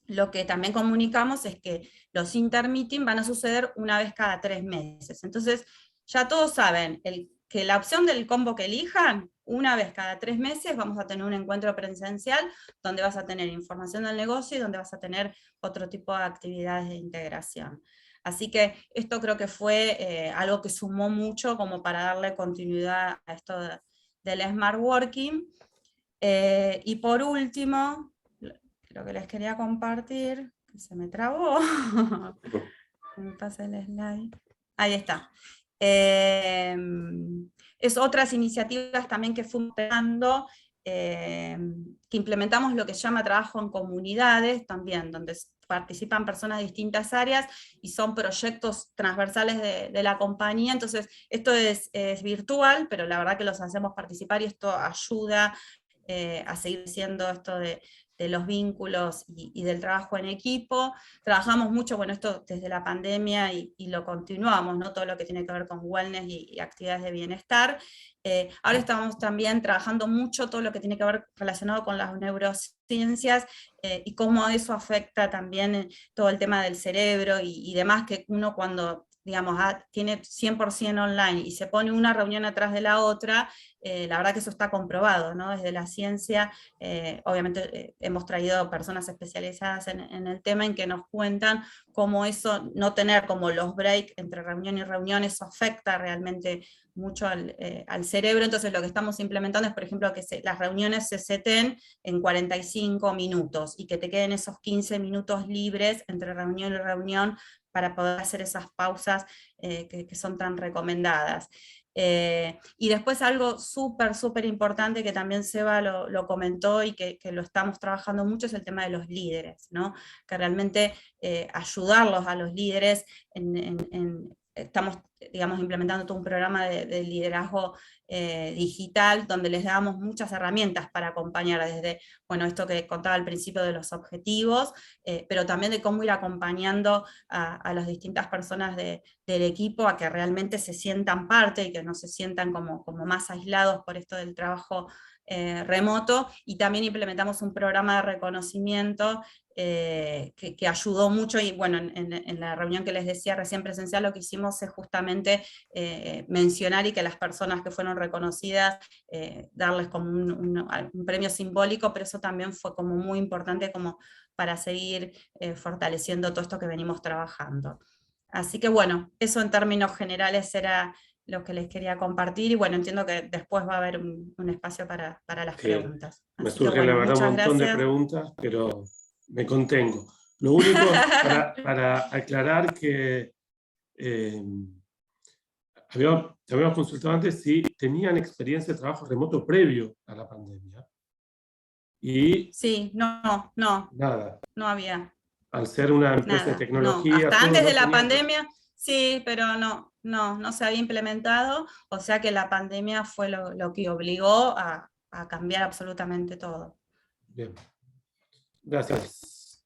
Lo que también comunicamos es que los intermeeting van a suceder una vez cada 3 meses. Entonces, ya todos saben que la opción del combo que elijan, una vez cada 3 meses vamos a tener un encuentro presencial, donde vas a tener información del negocio y donde vas a tener otro tipo de actividades de integración. Así que esto creo que fue algo que sumó mucho como para darle continuidad a esto del Smart Working. Y por último, lo que les quería compartir, que se me trabó, me pasa el slide, ahí está. Es otras iniciativas también que fuimos pegando, que implementamos lo que se llama trabajo en comunidades, también, donde participan personas de distintas áreas, y son proyectos transversales de la compañía. Entonces, esto es virtual, pero la verdad que los hacemos participar, y esto ayuda a seguir siendo esto de los vínculos y del trabajo en equipo. Trabajamos mucho, bueno, esto desde la pandemia y lo continuamos, ¿no? Todo lo que tiene que ver con wellness y actividades de bienestar. Ahora estamos también trabajando mucho todo lo que tiene que ver relacionado con las neurociencias y cómo eso afecta también todo el tema del cerebro y demás, que uno cuando, digamos, tiene 100% online y se pone una reunión atrás de la otra, la verdad que eso está comprobado, ¿no? Desde la ciencia, obviamente hemos traído personas especializadas en el tema en que nos cuentan cómo eso, no tener como los breaks entre reunión y reunión, eso afecta realmente mucho al cerebro. Entonces lo que estamos implementando es, por ejemplo, que las reuniones se seten en 45 minutos y que te queden esos 15 minutos libres entre reunión y reunión para poder hacer esas pausas que son tan recomendadas. Y después algo súper importante que también Seba lo comentó y que lo estamos trabajando mucho es el tema de los líderes, ¿no? Que realmente ayudarlos a los líderes estamos, digamos, implementando todo un programa de liderazgo digital, donde les damos muchas herramientas para acompañar, desde, bueno, esto que contaba al principio de los objetivos, pero también de cómo ir acompañando a las distintas personas del equipo a que realmente se sientan parte y que no se sientan como más aislados por esto del trabajo remoto. Y también implementamos un programa de reconocimiento que ayudó mucho, y bueno, en la reunión que les decía recién presencial, lo que hicimos es justamente mencionar y que las personas que fueron reconocidas, darles como un premio simbólico, pero eso también fue como muy importante como para seguir fortaleciendo todo esto que venimos trabajando. Así que bueno, eso en términos generales era lo que les quería compartir, y bueno, entiendo que después va a haber un espacio para las preguntas. Me Así que surgen la bueno, verdad un muchas montón de gracias. preguntas, pero me contengo. Lo único, para aclarar que te habíamos consultado antes si tenían experiencia de trabajo remoto previo a la pandemia. Y Sí, no nada, había al ser una empresa de nada, no. tecnología, Hasta todo antes no de la tenían. pandemia, sí, pero no se había implementado, o sea que la pandemia fue lo que obligó a cambiar absolutamente todo. Bien, gracias.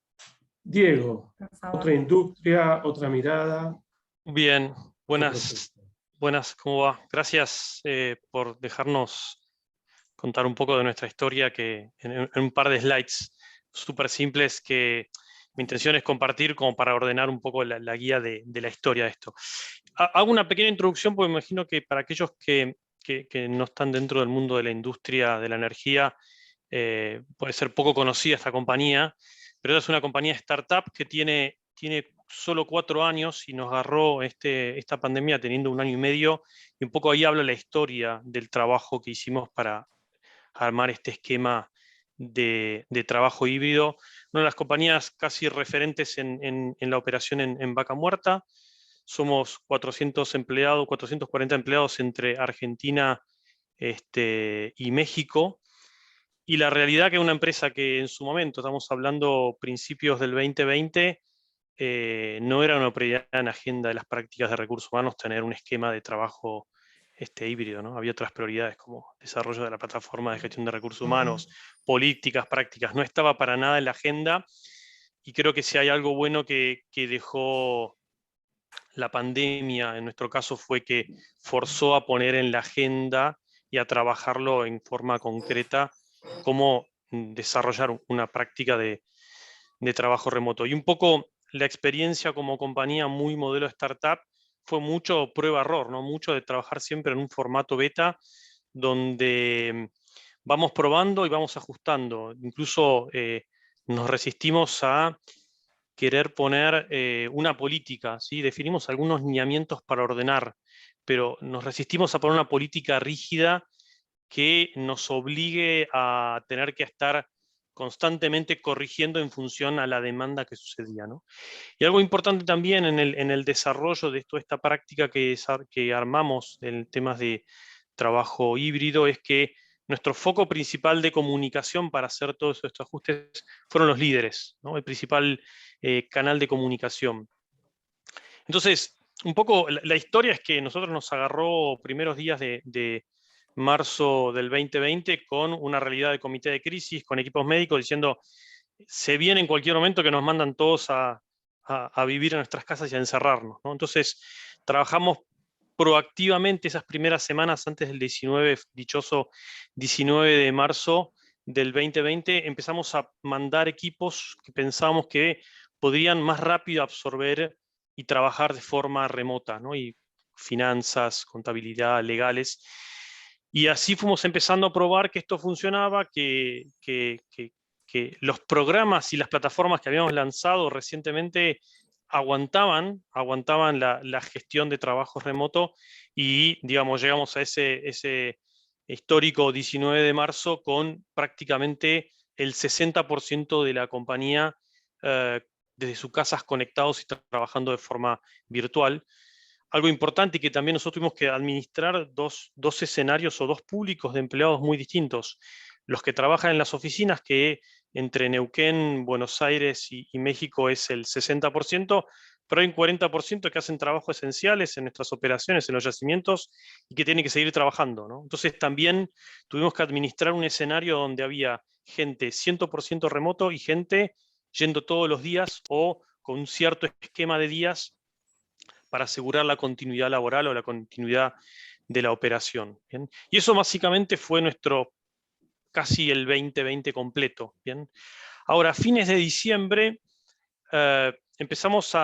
Diego, Por otra favor. industria, otra mirada, Bien, otro buenas, proyecto. ¿cómo va? Gracias por dejarnos contar un poco de nuestra historia, que en un par de slides súper simples que mi intención es compartir como para ordenar un poco la guía de la historia de esto. Hago una pequeña introducción porque me imagino que para aquellos que no están dentro del mundo de la industria de la energía, puede ser poco conocida esta compañía, pero es una compañía startup que tiene solo 4 años y nos agarró esta pandemia teniendo 1 año y medio, y un poco ahí habla la historia del trabajo que hicimos para armar este esquema de trabajo híbrido. Una de las compañías casi referentes en la operación en Vaca Muerta. Somos 400 empleados, 440 empleados entre Argentina y México. Y la realidad que una empresa que en su momento, estamos hablando principios del 2020, no era una prioridad en la agenda de las prácticas de recursos humanos tener un esquema de trabajo híbrido, ¿no? Había otras prioridades como desarrollo de la plataforma de gestión de recursos humanos, políticas, prácticas. No estaba para nada en la agenda, y creo que si hay algo bueno que dejó la pandemia, en nuestro caso, fue que forzó a poner en la agenda y a trabajarlo en forma concreta cómo desarrollar una práctica de trabajo remoto. Y un poco la experiencia como compañía muy modelo startup fue mucho prueba-error, ¿no? Mucho de trabajar siempre en un formato beta donde vamos probando y vamos ajustando. Incluso nos resistimos a querer poner una política, ¿sí? Definimos algunos lineamientos para ordenar, pero nos resistimos a poner una política rígida que nos obligue a tener que estar constantemente corrigiendo en función a la demanda que sucedía, ¿no? Y algo importante también en el desarrollo de toda esta práctica que armamos en temas de trabajo híbrido es que nuestro foco principal de comunicación para hacer todos estos ajustes fueron los líderes, ¿no? El principal canal de comunicación. Entonces, un poco la historia es que nosotros nos agarró primeros días de marzo del 2020 con una realidad de comité de crisis, con equipos médicos diciendo, se viene en cualquier momento que nos mandan todos a vivir en nuestras casas y a encerrarnos, ¿no? Entonces, trabajamos proactivamente esas primeras semanas antes del dichoso 19 de marzo del 2020, empezamos a mandar equipos que pensábamos que podrían más rápido absorber y trabajar de forma remota, ¿no? Y finanzas, contabilidad, legales. Y así fuimos empezando a probar que esto funcionaba, que los programas y las plataformas que habíamos lanzado recientemente aguantaban la gestión de trabajo remoto y, digamos, llegamos a ese histórico 19 de marzo con prácticamente el 60% de la compañía desde sus casas conectados y trabajando de forma virtual. Algo importante y que también nosotros tuvimos que administrar dos escenarios o dos públicos de empleados muy distintos. Los que trabajan en las oficinas, que entre Neuquén, Buenos Aires y México es el 60%, pero hay un 40% que hacen trabajos esenciales en nuestras operaciones, en los yacimientos, y que tienen que seguir trabajando, ¿no? Entonces también tuvimos que administrar un escenario donde había gente 100% remoto y gente yendo todos los días o con un cierto esquema de días para asegurar la continuidad laboral o la continuidad de la operación, ¿bien? Y eso básicamente fue nuestro casi el 2020 completo, ¿bien? Ahora, a fines de diciembre empezamos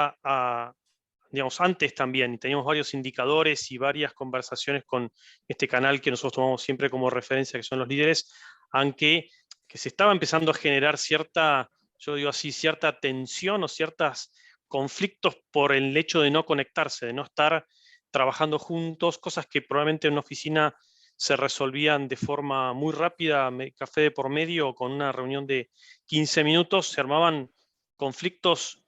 digamos, antes también, y teníamos varios indicadores y varias conversaciones con este canal que nosotros tomamos siempre como referencia, que son los líderes, aunque que se estaba empezando a generar cierta, yo digo así, cierta tensión o ciertos conflictos por el hecho de no conectarse, de no estar trabajando juntos, cosas que probablemente en una oficina se resolvían de forma muy rápida, café de por medio, con una reunión de 15 minutos, se armaban conflictos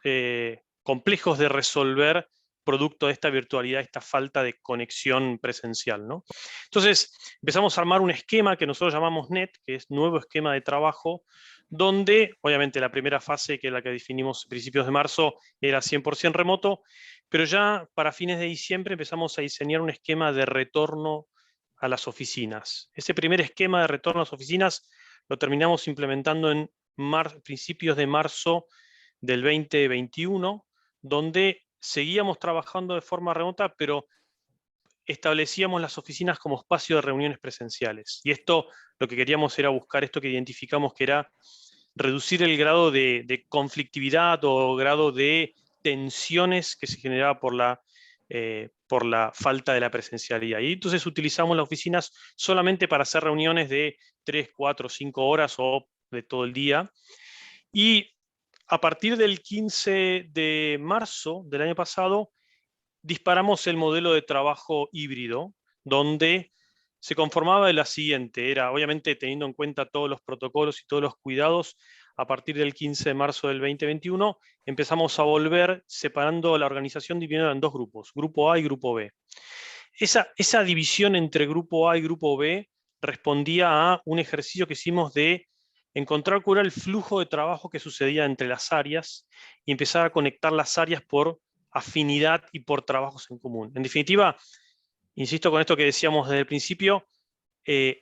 complejos de resolver producto de esta virtualidad, esta falta de conexión presencial, ¿no? Entonces empezamos a armar un esquema que nosotros llamamos NET, que es nuevo esquema de trabajo, donde obviamente la primera fase, que es la que definimos a principios de marzo, era 100% remoto, pero ya para fines de diciembre empezamos a diseñar un esquema de retorno a las oficinas. Ese primer esquema de retorno a las oficinas lo terminamos implementando en principios de marzo del 2021, donde seguíamos trabajando de forma remota, pero establecíamos las oficinas como espacio de reuniones presenciales. Y esto, lo que queríamos era buscar esto que identificamos que era reducir el grado de conflictividad o grado de tensiones que se generaba por la falta de la presencialidad. Y entonces utilizamos las oficinas solamente para hacer reuniones de 3, 4, 5 horas o de todo el día. Y a partir del 15 de marzo del año pasado, disparamos el modelo de trabajo híbrido, donde se conformaba de la siguiente, era obviamente teniendo en cuenta todos los protocolos y todos los cuidados. A partir del 15 de marzo del 2021 empezamos a volver separando la organización, dividiéndola en dos grupos, grupo A y grupo B. Esa división entre grupo A y grupo B respondía a un ejercicio que hicimos de encontrar cuál era el flujo de trabajo que sucedía entre las áreas y empezar a conectar las áreas por afinidad y por trabajos en común. En definitiva, insisto con esto que decíamos desde el principio,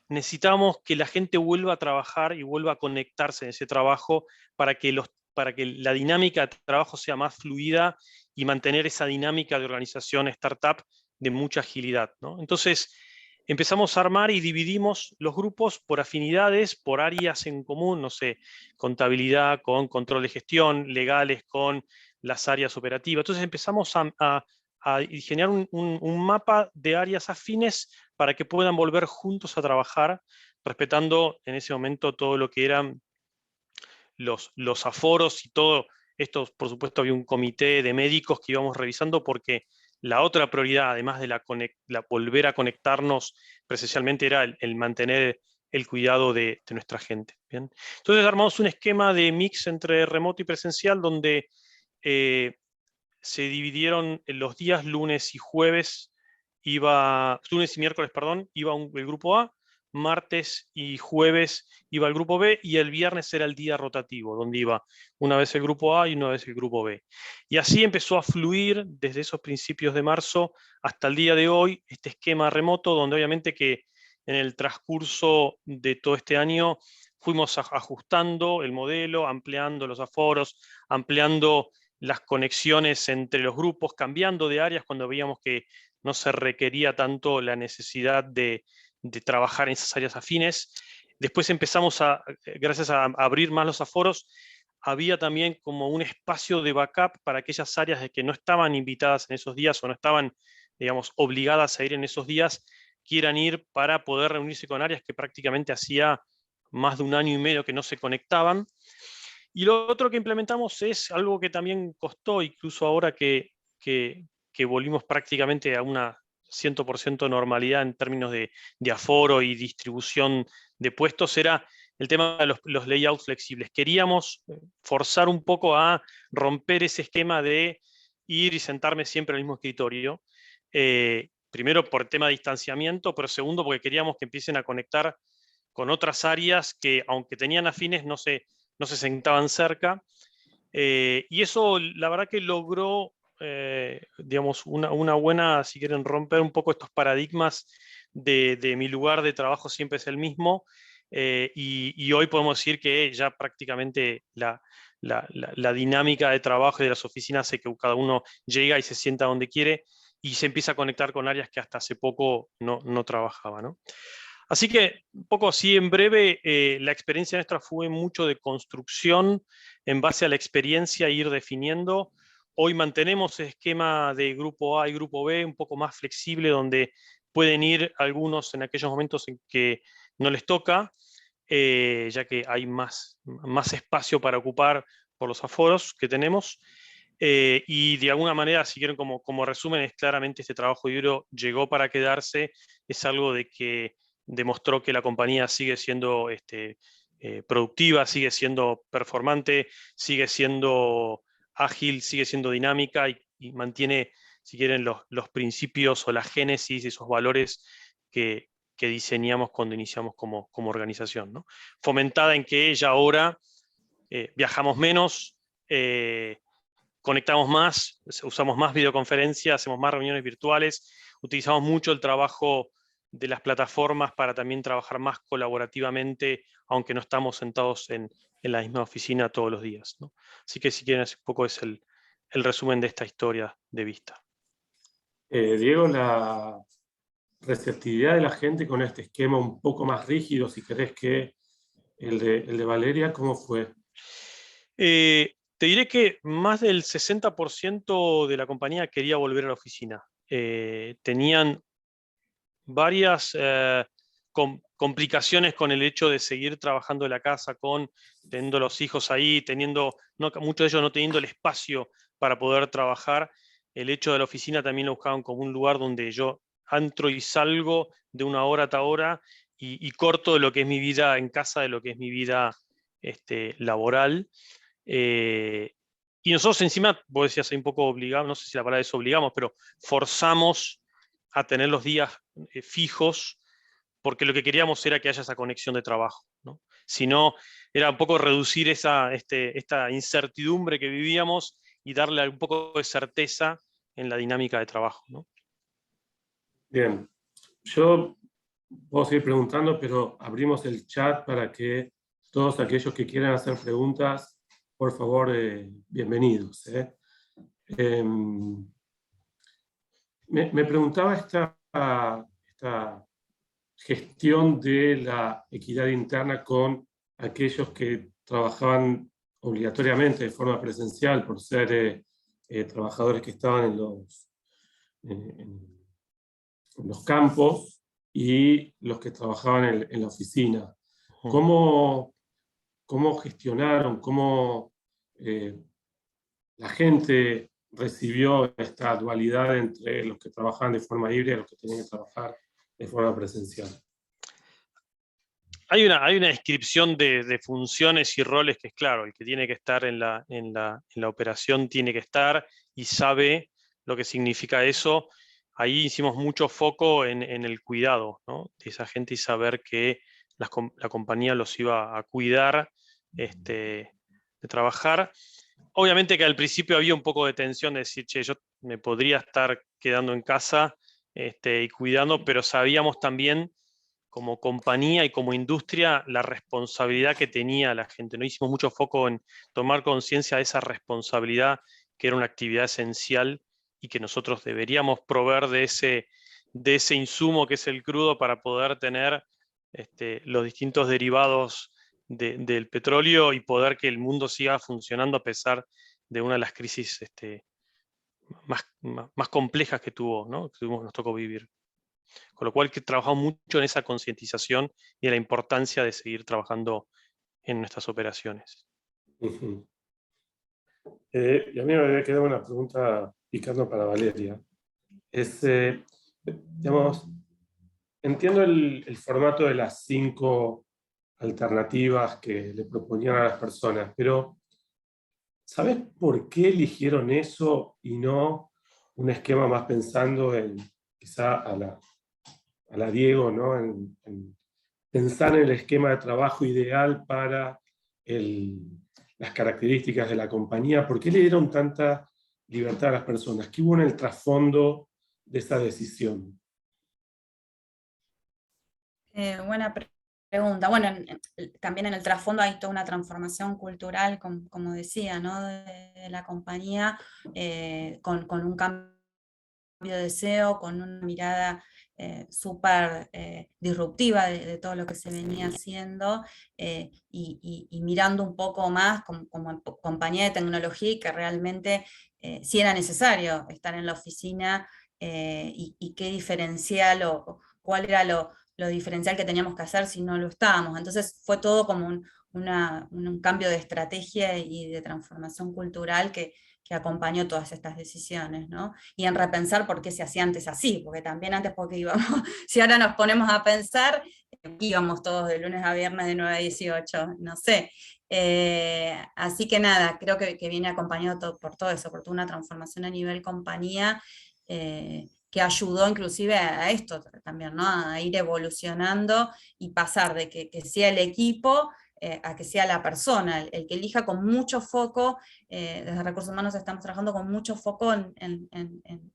necesitamos que la gente vuelva a trabajar y vuelva a conectarse en ese trabajo para que la dinámica de trabajo sea más fluida y mantener esa dinámica de organización startup de mucha agilidad, ¿no? Entonces, empezamos a armar y dividimos los grupos por afinidades, por áreas en común, no sé, contabilidad con control de gestión, legales con las áreas operativas. Entonces empezamos a generar un mapa de áreas afines para que puedan volver juntos a trabajar, respetando en ese momento todo lo que eran los aforos y todo esto. Por supuesto, había un comité de médicos que íbamos revisando porque la otra prioridad, además de la volver a conectarnos presencialmente, era el mantener el cuidado de nuestra gente. ¿Bien? Entonces armamos un esquema de mix entre remoto y presencial donde se dividieron en los días lunes y miércoles, iba el grupo A, martes y jueves iba el grupo B, y el viernes era el día rotativo, donde iba una vez el grupo A y una vez el grupo B. Y así empezó a fluir desde esos principios de marzo hasta el día de hoy este esquema remoto, donde obviamente que en el transcurso de todo este año fuimos ajustando el modelo, ampliando los aforos, ampliando las conexiones entre los grupos, cambiando de áreas cuando veíamos que no se requería tanto la necesidad de trabajar en esas áreas afines. Después empezamos gracias a abrir más los aforos, había también como un espacio de backup para aquellas áreas de que no estaban invitadas en esos días o no estaban, digamos, obligadas a ir en esos días, quieran ir para poder reunirse con áreas que prácticamente hacía más de 1 año y medio que no se conectaban. Y lo otro que implementamos es algo que también costó, incluso ahora que volvimos prácticamente a una 100% normalidad en términos de aforo y distribución de puestos, era el tema de los layouts flexibles. Queríamos forzar un poco a romper ese esquema de ir y sentarme siempre en el mismo escritorio. Primero por el tema de distanciamiento, pero segundo porque queríamos que empiecen a conectar con otras áreas que, aunque tenían afines, no se sentaban cerca. Y eso, la verdad que logró, digamos, una buena, si quieren, romper un poco estos paradigmas de mi lugar de trabajo siempre es el mismo. Y hoy podemos decir que ya prácticamente la dinámica de trabajo y de las oficinas hace que cada uno llega y se sienta donde quiere y se empieza a conectar con áreas que hasta hace poco no trabajaba, ¿no? Así que, un poco así en breve, la experiencia nuestra fue mucho de construcción en base a la experiencia e ir definiendo. Hoy mantenemos el esquema de grupo A y grupo B un poco más flexible, donde pueden ir algunos en aquellos momentos en que no les toca, ya que hay más espacio para ocupar por los aforos que tenemos. Y de alguna manera, si quieren, como resumen, es claramente este trabajo híbrido llegó para quedarse, es algo de que demostró que la compañía sigue siendo productiva, sigue siendo performante, sigue siendo ágil, sigue siendo dinámica y mantiene, si quieren, los principios o la génesis, esos valores que diseñamos cuando iniciamos como organización, ¿no? Fomentada en que ya ahora viajamos menos, conectamos más, usamos más videoconferencias, hacemos más reuniones virtuales, utilizamos mucho el trabajo de las plataformas para también trabajar más colaborativamente, aunque no estamos sentados en la misma oficina todos los días, ¿no? Así que si quieren, un poco es el resumen de esta historia de Vista. Diego, la receptividad de la gente con este esquema un poco más rígido, si querés, que el de Valeria, ¿cómo fue? Te diré que más del 60% de la compañía quería volver a la oficina. Tenían varias complicaciones con el hecho de seguir trabajando en la casa, teniendo los hijos ahí, muchos de ellos no teniendo el espacio para poder trabajar. El hecho de la oficina también lo buscaban como un lugar donde yo entro y salgo de una hora a otra hora y corto de lo que es mi vida en casa, de lo que es mi vida laboral. Y nosotros encima, vos decías, un poco obligados, no sé si la palabra es obligamos, pero forzamos a tener los días fijos, porque lo que queríamos era que haya esa conexión de trabajo, ¿no? Si no, era un poco reducir esta incertidumbre que vivíamos y darle un poco de certeza en la dinámica de trabajo, ¿no? Bien, yo puedo seguir preguntando, pero abrimos el chat para que todos aquellos que quieran hacer preguntas, por favor, bienvenidos. Me preguntaba esta gestión de la equidad interna con aquellos que trabajaban obligatoriamente de forma presencial por ser trabajadores que estaban en los campos y los que trabajaban en la oficina. ¿Cómo gestionaron, cómo la gente recibió esta dualidad entre los que trabajaban de forma híbrida y los que tenían que trabajar de forma presencial? Hay una descripción de funciones y roles que es claro, el que tiene que estar en la operación tiene que estar y sabe lo que significa eso. Ahí hicimos mucho foco en el cuidado, ¿no?, de esa gente y saber que la compañía los iba a cuidar, de trabajar. Obviamente que al principio había un poco de tensión de decir, che, yo me podría estar quedando en casa y cuidando, pero sabíamos también como compañía y como industria la responsabilidad que tenía la gente, ¿no? Hicimos mucho foco en tomar conciencia de esa responsabilidad, que era una actividad esencial y que nosotros deberíamos proveer de ese insumo que es el crudo para poder tener los distintos derivados del petróleo y poder que el mundo siga funcionando a pesar de una de las crisis más complejas que tuvo, ¿no? Nos tocó vivir. Con lo cual que trabajamos mucho en esa concientización y en la importancia de seguir trabajando en nuestras operaciones. Ujú. Y a mí me había quedado una pregunta picando para Valeria. Digamos, entiendo el formato de las 5 alternativas que le proponían a las personas, pero ¿sabes por qué eligieron eso y no un esquema más pensando en quizá a la Diego, ¿no? En pensar en el esquema de trabajo ideal para las características de la compañía? ¿Por qué le dieron tanta libertad a las personas? ¿Qué hubo en el trasfondo de esa decisión? Buena pregunta. Bueno, también en el trasfondo hay toda una transformación cultural, como decía, ¿no? de la compañía, con un cambio de deseo, con una mirada súper disruptiva de todo lo que se venía haciendo, y mirando un poco más como compañía de tecnología, y que realmente sí era necesario estar en la oficina, y qué diferencial o cuál era lo diferencial que teníamos que hacer si no lo estábamos. Entonces fue todo como un cambio de estrategia y de transformación cultural que acompañó todas estas decisiones, ¿no? Y en repensar por qué se hacía antes así, porque también antes porque íbamos, si ahora nos ponemos a pensar, íbamos todos de lunes a viernes de 9 a 18, no sé. Así que nada, creo que viene acompañado por todo eso, por toda una transformación a nivel compañía, que ayudó inclusive a esto también, ¿no? A ir evolucionando y pasar de que sea el equipo a que sea la persona, el que elija con mucho foco. Desde Recursos Humanos estamos trabajando con mucho foco en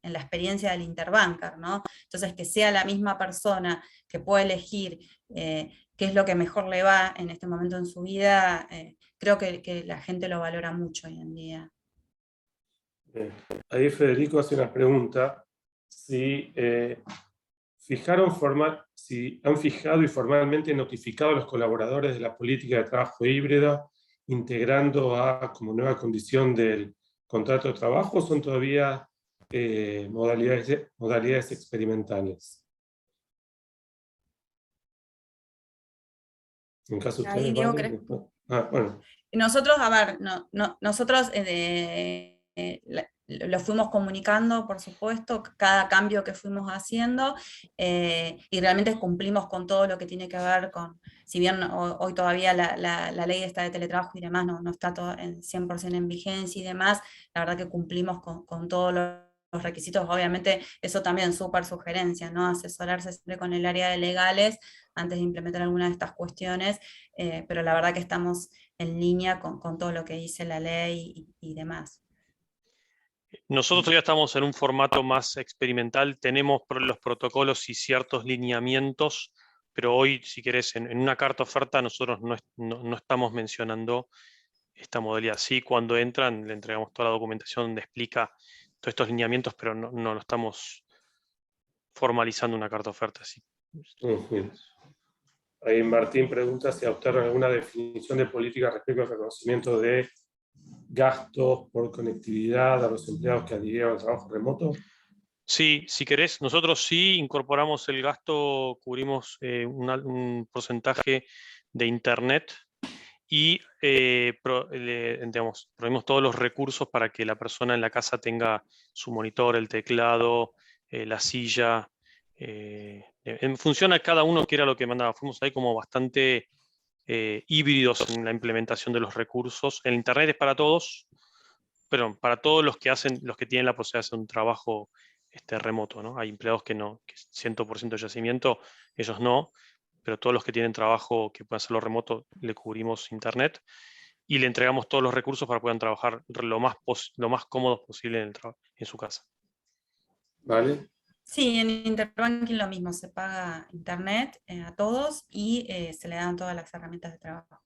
la experiencia del interbanker, ¿no? Entonces, que sea la misma persona que pueda elegir qué es lo que mejor le va en este momento en su vida, creo que la gente lo valora mucho hoy en día. Ahí Federico hace una pregunta. Si si han fijado y formalmente notificado a los colaboradores de la política de trabajo híbrida, integrando como nueva condición del contrato de trabajo, o son todavía modalidades experimentales. En caso de Ahí, ustedes, Diego, ¿vale? Bueno. nosotros, a ver, nosotros lo fuimos comunicando, por supuesto, cada cambio que fuimos haciendo, y realmente cumplimos con todo lo que tiene que ver con, si bien hoy todavía la ley esta de teletrabajo y demás no está todo en 100% en vigencia y demás, la verdad que cumplimos con todos los requisitos. Obviamente eso también súper sugerencia, ¿no? Asesorarse siempre con el área de legales antes de implementar alguna de estas cuestiones, pero la verdad que estamos en línea con todo lo que dice la ley y demás. Nosotros todavía estamos en un formato más experimental, tenemos los protocolos y ciertos lineamientos, pero hoy, si querés, en una carta oferta nosotros no estamos mencionando esta modalidad. Sí, cuando entran le entregamos toda la documentación donde explica todos estos lineamientos, pero no lo estamos formalizando una carta oferta. Sí. Ahí Martín pregunta si adoptaron alguna definición de política respecto al reconocimiento de gastos por conectividad a los empleados que adhirieron al trabajo remoto. Sí, si querés, nosotros sí incorporamos el gasto, cubrimos un porcentaje de internet y proveemos todos los recursos para que la persona en la casa tenga su monitor, el teclado, la silla. En función a cada uno que era lo que mandaba. Fuimos ahí como bastante híbridos en la implementación de los recursos. El internet es para todos, pero para todos los que tienen la posibilidad de hacer un trabajo remoto, ¿no? Hay empleados que 100% de yacimiento, ellos no, pero todos los que tienen trabajo que puedan hacerlo remoto, le cubrimos internet y le entregamos todos los recursos para que puedan trabajar lo más cómodos posible en su casa. Vale. Sí, en Interbanking lo mismo, se paga internet a todos y se le dan todas las herramientas de trabajo.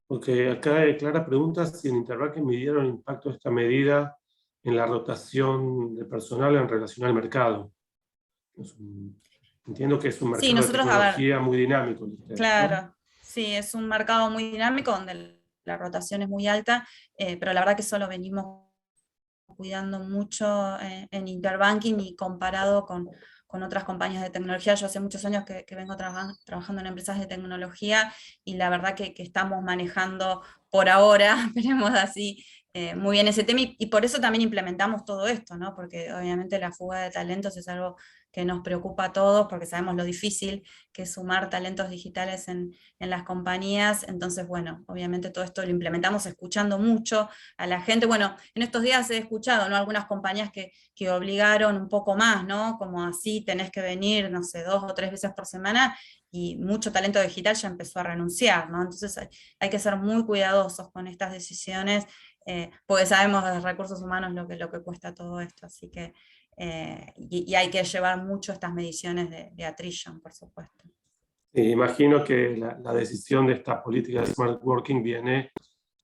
Porque acá Clara pregunta si en Interbanking midieron el impacto de esta medida en la rotación de personal en relación al mercado. Entiendo que es un Sí, mercado de nosotros, a ver, tecnología muy dinámico el de ustedes, ¿no? claro, sí, es un mercado muy dinámico donde la rotación es muy alta, pero la verdad que solo venimos cuidando mucho en Interbanking y comparado con otras compañías de tecnología. Yo hace muchos años que vengo trabajando en empresas de tecnología y la verdad que estamos manejando por ahora, esperemos así, muy bien ese tema y por eso también implementamos todo esto, ¿no? Porque obviamente la fuga de talentos es algo que nos preocupa a todos porque sabemos lo difícil que es sumar talentos digitales en las compañías. Entonces, bueno, obviamente todo esto lo implementamos escuchando mucho a la gente. Bueno, en estos días he escuchado, ¿no? Algunas compañías que obligaron un poco más, ¿no? Como así tenés que venir, no sé, 2 o 3 veces por semana, y mucho talento digital ya empezó a renunciar, ¿no? Entonces hay que ser muy cuidadosos con estas decisiones, porque sabemos de recursos humanos lo que cuesta todo esto, así que, y hay que llevar mucho estas mediciones de attrition, por supuesto. Imagino que la decisión de esta política de smart working viene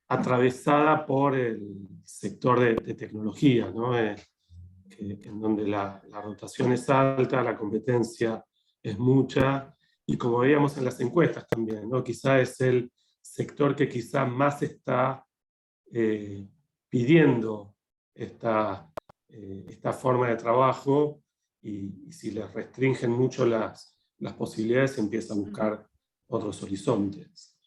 atravesada por el sector de tecnología, ¿no? En donde la rotación es alta, la competencia es mucha, y como veíamos en las encuestas también, ¿no? Quizá es el sector que quizá más está pidiendo esta forma de trabajo, y si les restringen mucho las posibilidades, empieza a buscar otros horizontes.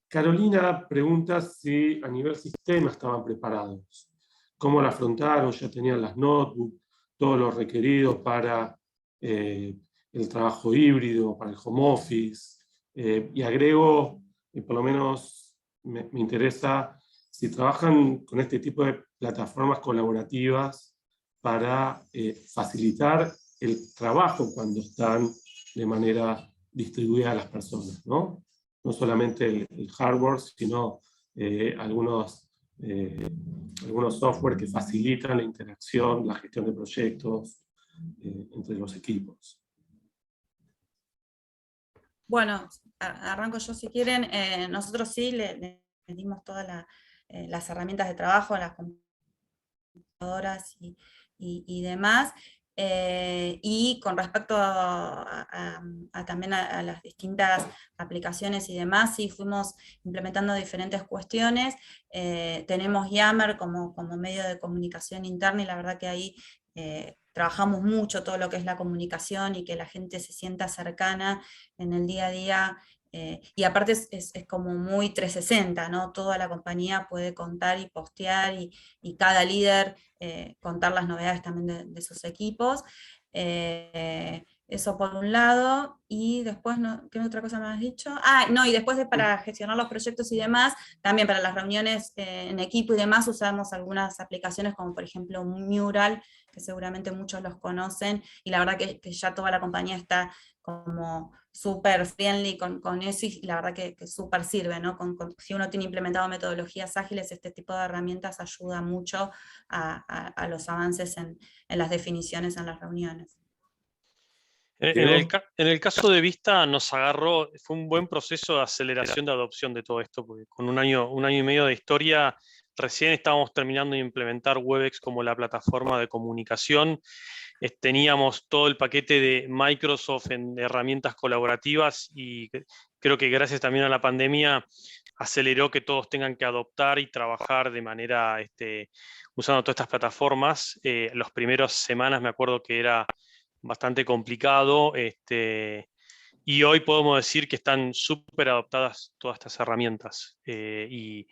Carolina pregunta si a nivel sistema estaban preparados. ¿Cómo la afrontaron? ¿Ya tenían las notebooks, todo lo requerido para el trabajo híbrido, para el home office? Y agrego, y por lo menos me interesa, si trabajan con este tipo de plataformas colaborativas para facilitar el trabajo cuando están de manera distribuida a las personas, ¿no? No solamente el hardware, sino algunos software que facilitan la interacción, la gestión de proyectos entre los equipos. Bueno, arranco yo si quieren. Nosotros sí le dimos todas las herramientas de trabajo a las computadoras y demás. Y con respecto también a las distintas aplicaciones y demás, sí fuimos implementando diferentes cuestiones. Tenemos Yammer como medio de comunicación interna y la verdad que ahí trabajamos mucho todo lo que es la comunicación y que la gente se sienta cercana en el día a día. Y aparte es como muy 360, ¿no? Toda la compañía puede contar y postear y cada líder contar las novedades también de sus equipos. Eso por un lado, y después, ¿qué otra cosa me has dicho? No, y después para gestionar los proyectos y demás, también para las reuniones en equipo y demás, usamos algunas aplicaciones como por ejemplo Mural, que seguramente muchos los conocen, y la verdad que ya toda la compañía está como súper friendly con eso, y la verdad que súper sirve, ¿no? Si uno tiene implementado metodologías ágiles, este tipo de herramientas ayuda mucho a los avances en las definiciones en las reuniones. En el caso de Vista nos agarró, fue un buen proceso de aceleración de adopción de todo esto, porque con un año y medio de historia, recién estábamos terminando de implementar Webex como la plataforma de comunicación. Teníamos todo el paquete de Microsoft en herramientas colaborativas y creo que gracias también a la pandemia aceleró que todos tengan que adoptar y trabajar de manera, usando todas estas plataformas. Las primeras semanas me acuerdo que era bastante complicado, y hoy podemos decir que están súper adoptadas todas estas herramientas, y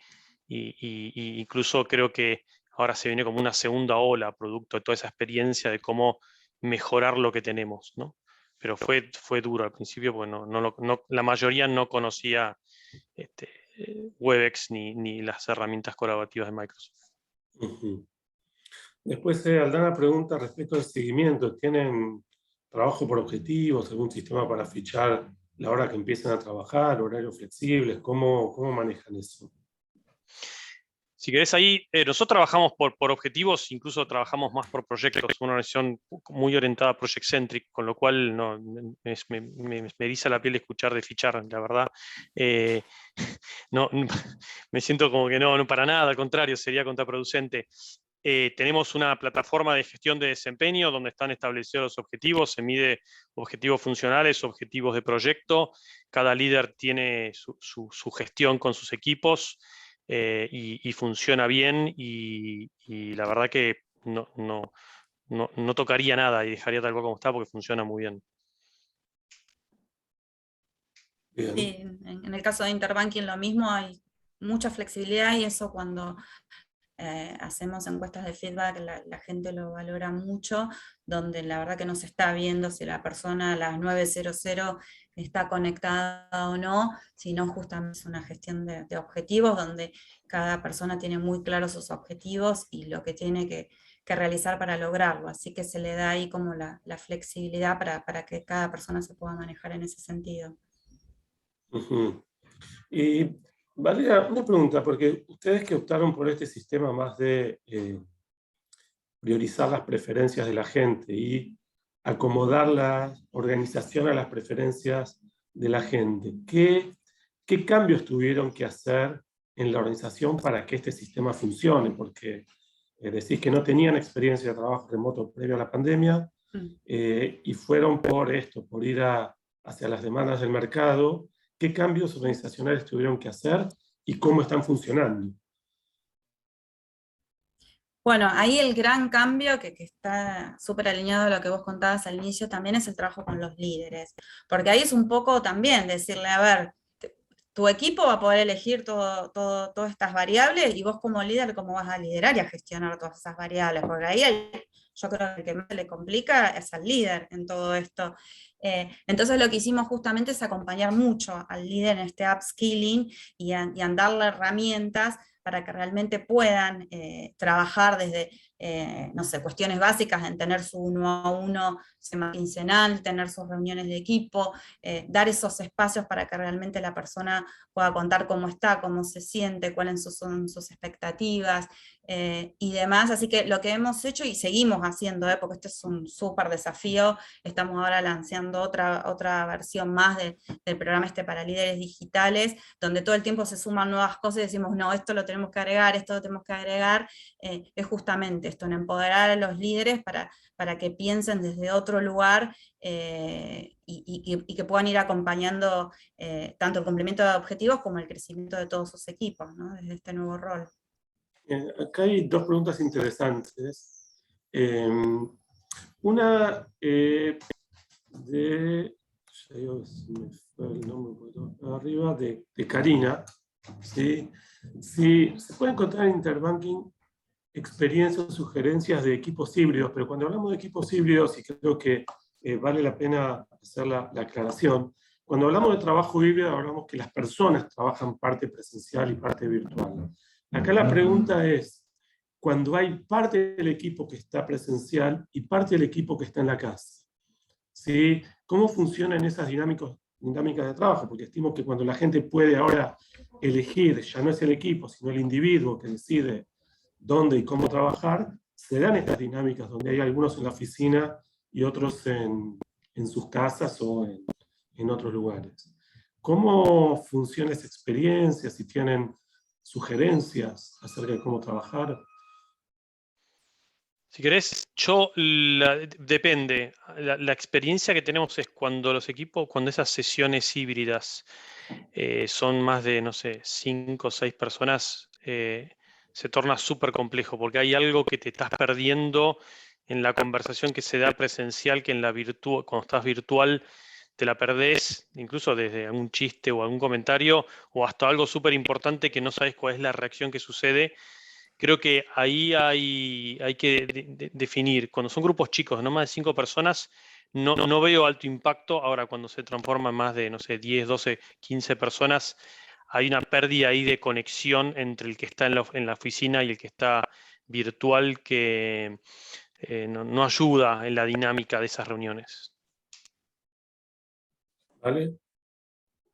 incluso creo que ahora se viene como una segunda ola producto de toda esa experiencia de cómo mejorar lo que tenemos, ¿no? Pero fue duro al principio porque la mayoría no conocía Webex ni las herramientas colaborativas de Microsoft. Después Aldana pregunta respecto al seguimiento. ¿Tienen trabajo por objetivos, algún sistema para fichar la hora que empiezan a trabajar, horarios flexibles? ¿Cómo manejan eso? Si querés ahí, nosotros trabajamos por objetivos, incluso trabajamos más por proyectos, una organización muy orientada a project-centric, con lo cual no, me eriza la piel escuchar de fichar, la verdad. No, me siento como que no, para nada, al contrario, sería contraproducente. Tenemos una plataforma de gestión de desempeño donde están establecidos los objetivos, se mide objetivos funcionales, objetivos de proyecto, cada líder tiene su gestión con sus equipos y funciona bien y la verdad que no tocaría nada y dejaría tal cual como está porque funciona muy bien. Bien. Sí, en el caso de Interbanking lo mismo, hay mucha flexibilidad y eso cuando hacemos encuestas de feedback, la gente lo valora mucho, donde la verdad que no se está viendo si la persona a las 9:00 está conectada o no, sino justamente es una gestión de objetivos, donde cada persona tiene muy claros sus objetivos y lo que tiene que realizar para lograrlo, así que se le da ahí como la flexibilidad para que cada persona se pueda manejar en ese sentido. Ujú. Y Valeria, una pregunta, porque ustedes que optaron por este sistema más de priorizar las preferencias de la gente y acomodar la organización a las preferencias de la gente, ¿qué cambios tuvieron que hacer en la organización para que este sistema funcione? Porque decís que no tenían experiencia de trabajo remoto previo a la pandemia y fueron por esto, por ir hacia las demandas del mercado. ¿Qué cambios organizacionales tuvieron que hacer y cómo están funcionando? Bueno, ahí el gran cambio que está súper alineado a lo que vos contabas al inicio también es el trabajo con los líderes, porque ahí es un poco también decirle, a ver, tu equipo va a poder elegir todas estas variables y vos como líder, ¿cómo vas a liderar y a gestionar todas esas variables? Porque ahí yo creo que el que más se le complica es al líder en todo esto. Entonces lo que hicimos justamente es acompañar mucho al líder en este upskilling y darle herramientas para que realmente puedan trabajar desde, no sé, cuestiones básicas en tener su 1-a-1 quincenal, tener sus reuniones de equipo, dar esos espacios para que realmente la persona pueda contar cómo está, cómo se siente, cuáles son sus expectativas y demás. Así que lo que hemos hecho y seguimos haciendo, porque este es un súper desafío, estamos ahora lanzando otra versión más del programa para líderes digitales, donde todo el tiempo se suman nuevas cosas y decimos, no, esto lo tenemos que agregar, esto lo tenemos que agregar, es justamente esto, en empoderar a los líderes para que piensen desde otro lugar y que puedan ir acompañando tanto el cumplimiento de objetivos como el crecimiento de todos sus equipos, ¿no? Desde este nuevo rol. Acá hay dos preguntas interesantes. Una de, ya digo, se me fue el nombre un poquito arriba, de Karina. ¿Sí? Sí, se puede encontrar en Interbanking experiencias o sugerencias de equipos híbridos, pero cuando hablamos de equipos híbridos, y creo que vale la pena hacer la aclaración, cuando hablamos de trabajo híbrido hablamos que las personas trabajan parte presencial y parte virtual. Acá la pregunta es, cuando hay parte del equipo que está presencial y parte del equipo que está en la casa, ¿sí? ¿Cómo funcionan esas dinámicas de trabajo? Porque estimo que cuando la gente puede ahora elegir, ya no es el equipo, sino el individuo que decide dónde y cómo trabajar, se dan estas dinámicas donde hay algunos en la oficina y otros en sus casas o en otros lugares. ¿Cómo funciona esa experiencia? Si tienen sugerencias acerca de cómo trabajar. Si querés, depende. La experiencia que tenemos es cuando los equipos, cuando esas sesiones híbridas son más de, no sé, 5 o 6 personas, se torna súper complejo porque hay algo que te estás perdiendo en la conversación que se da presencial, que en la cuando estás virtual te la perdés, incluso desde algún chiste o algún comentario, o hasta algo súper importante que no sabes cuál es la reacción que sucede. Creo que ahí hay que definir, cuando son grupos chicos, no más de 5 personas, no veo alto impacto. Ahora, cuando se transforma en más de, no sé, 10, 12, 15 personas, hay una pérdida ahí de conexión entre el que está en la oficina y el que está virtual que no ayuda en la dinámica de esas reuniones. ¿Vale?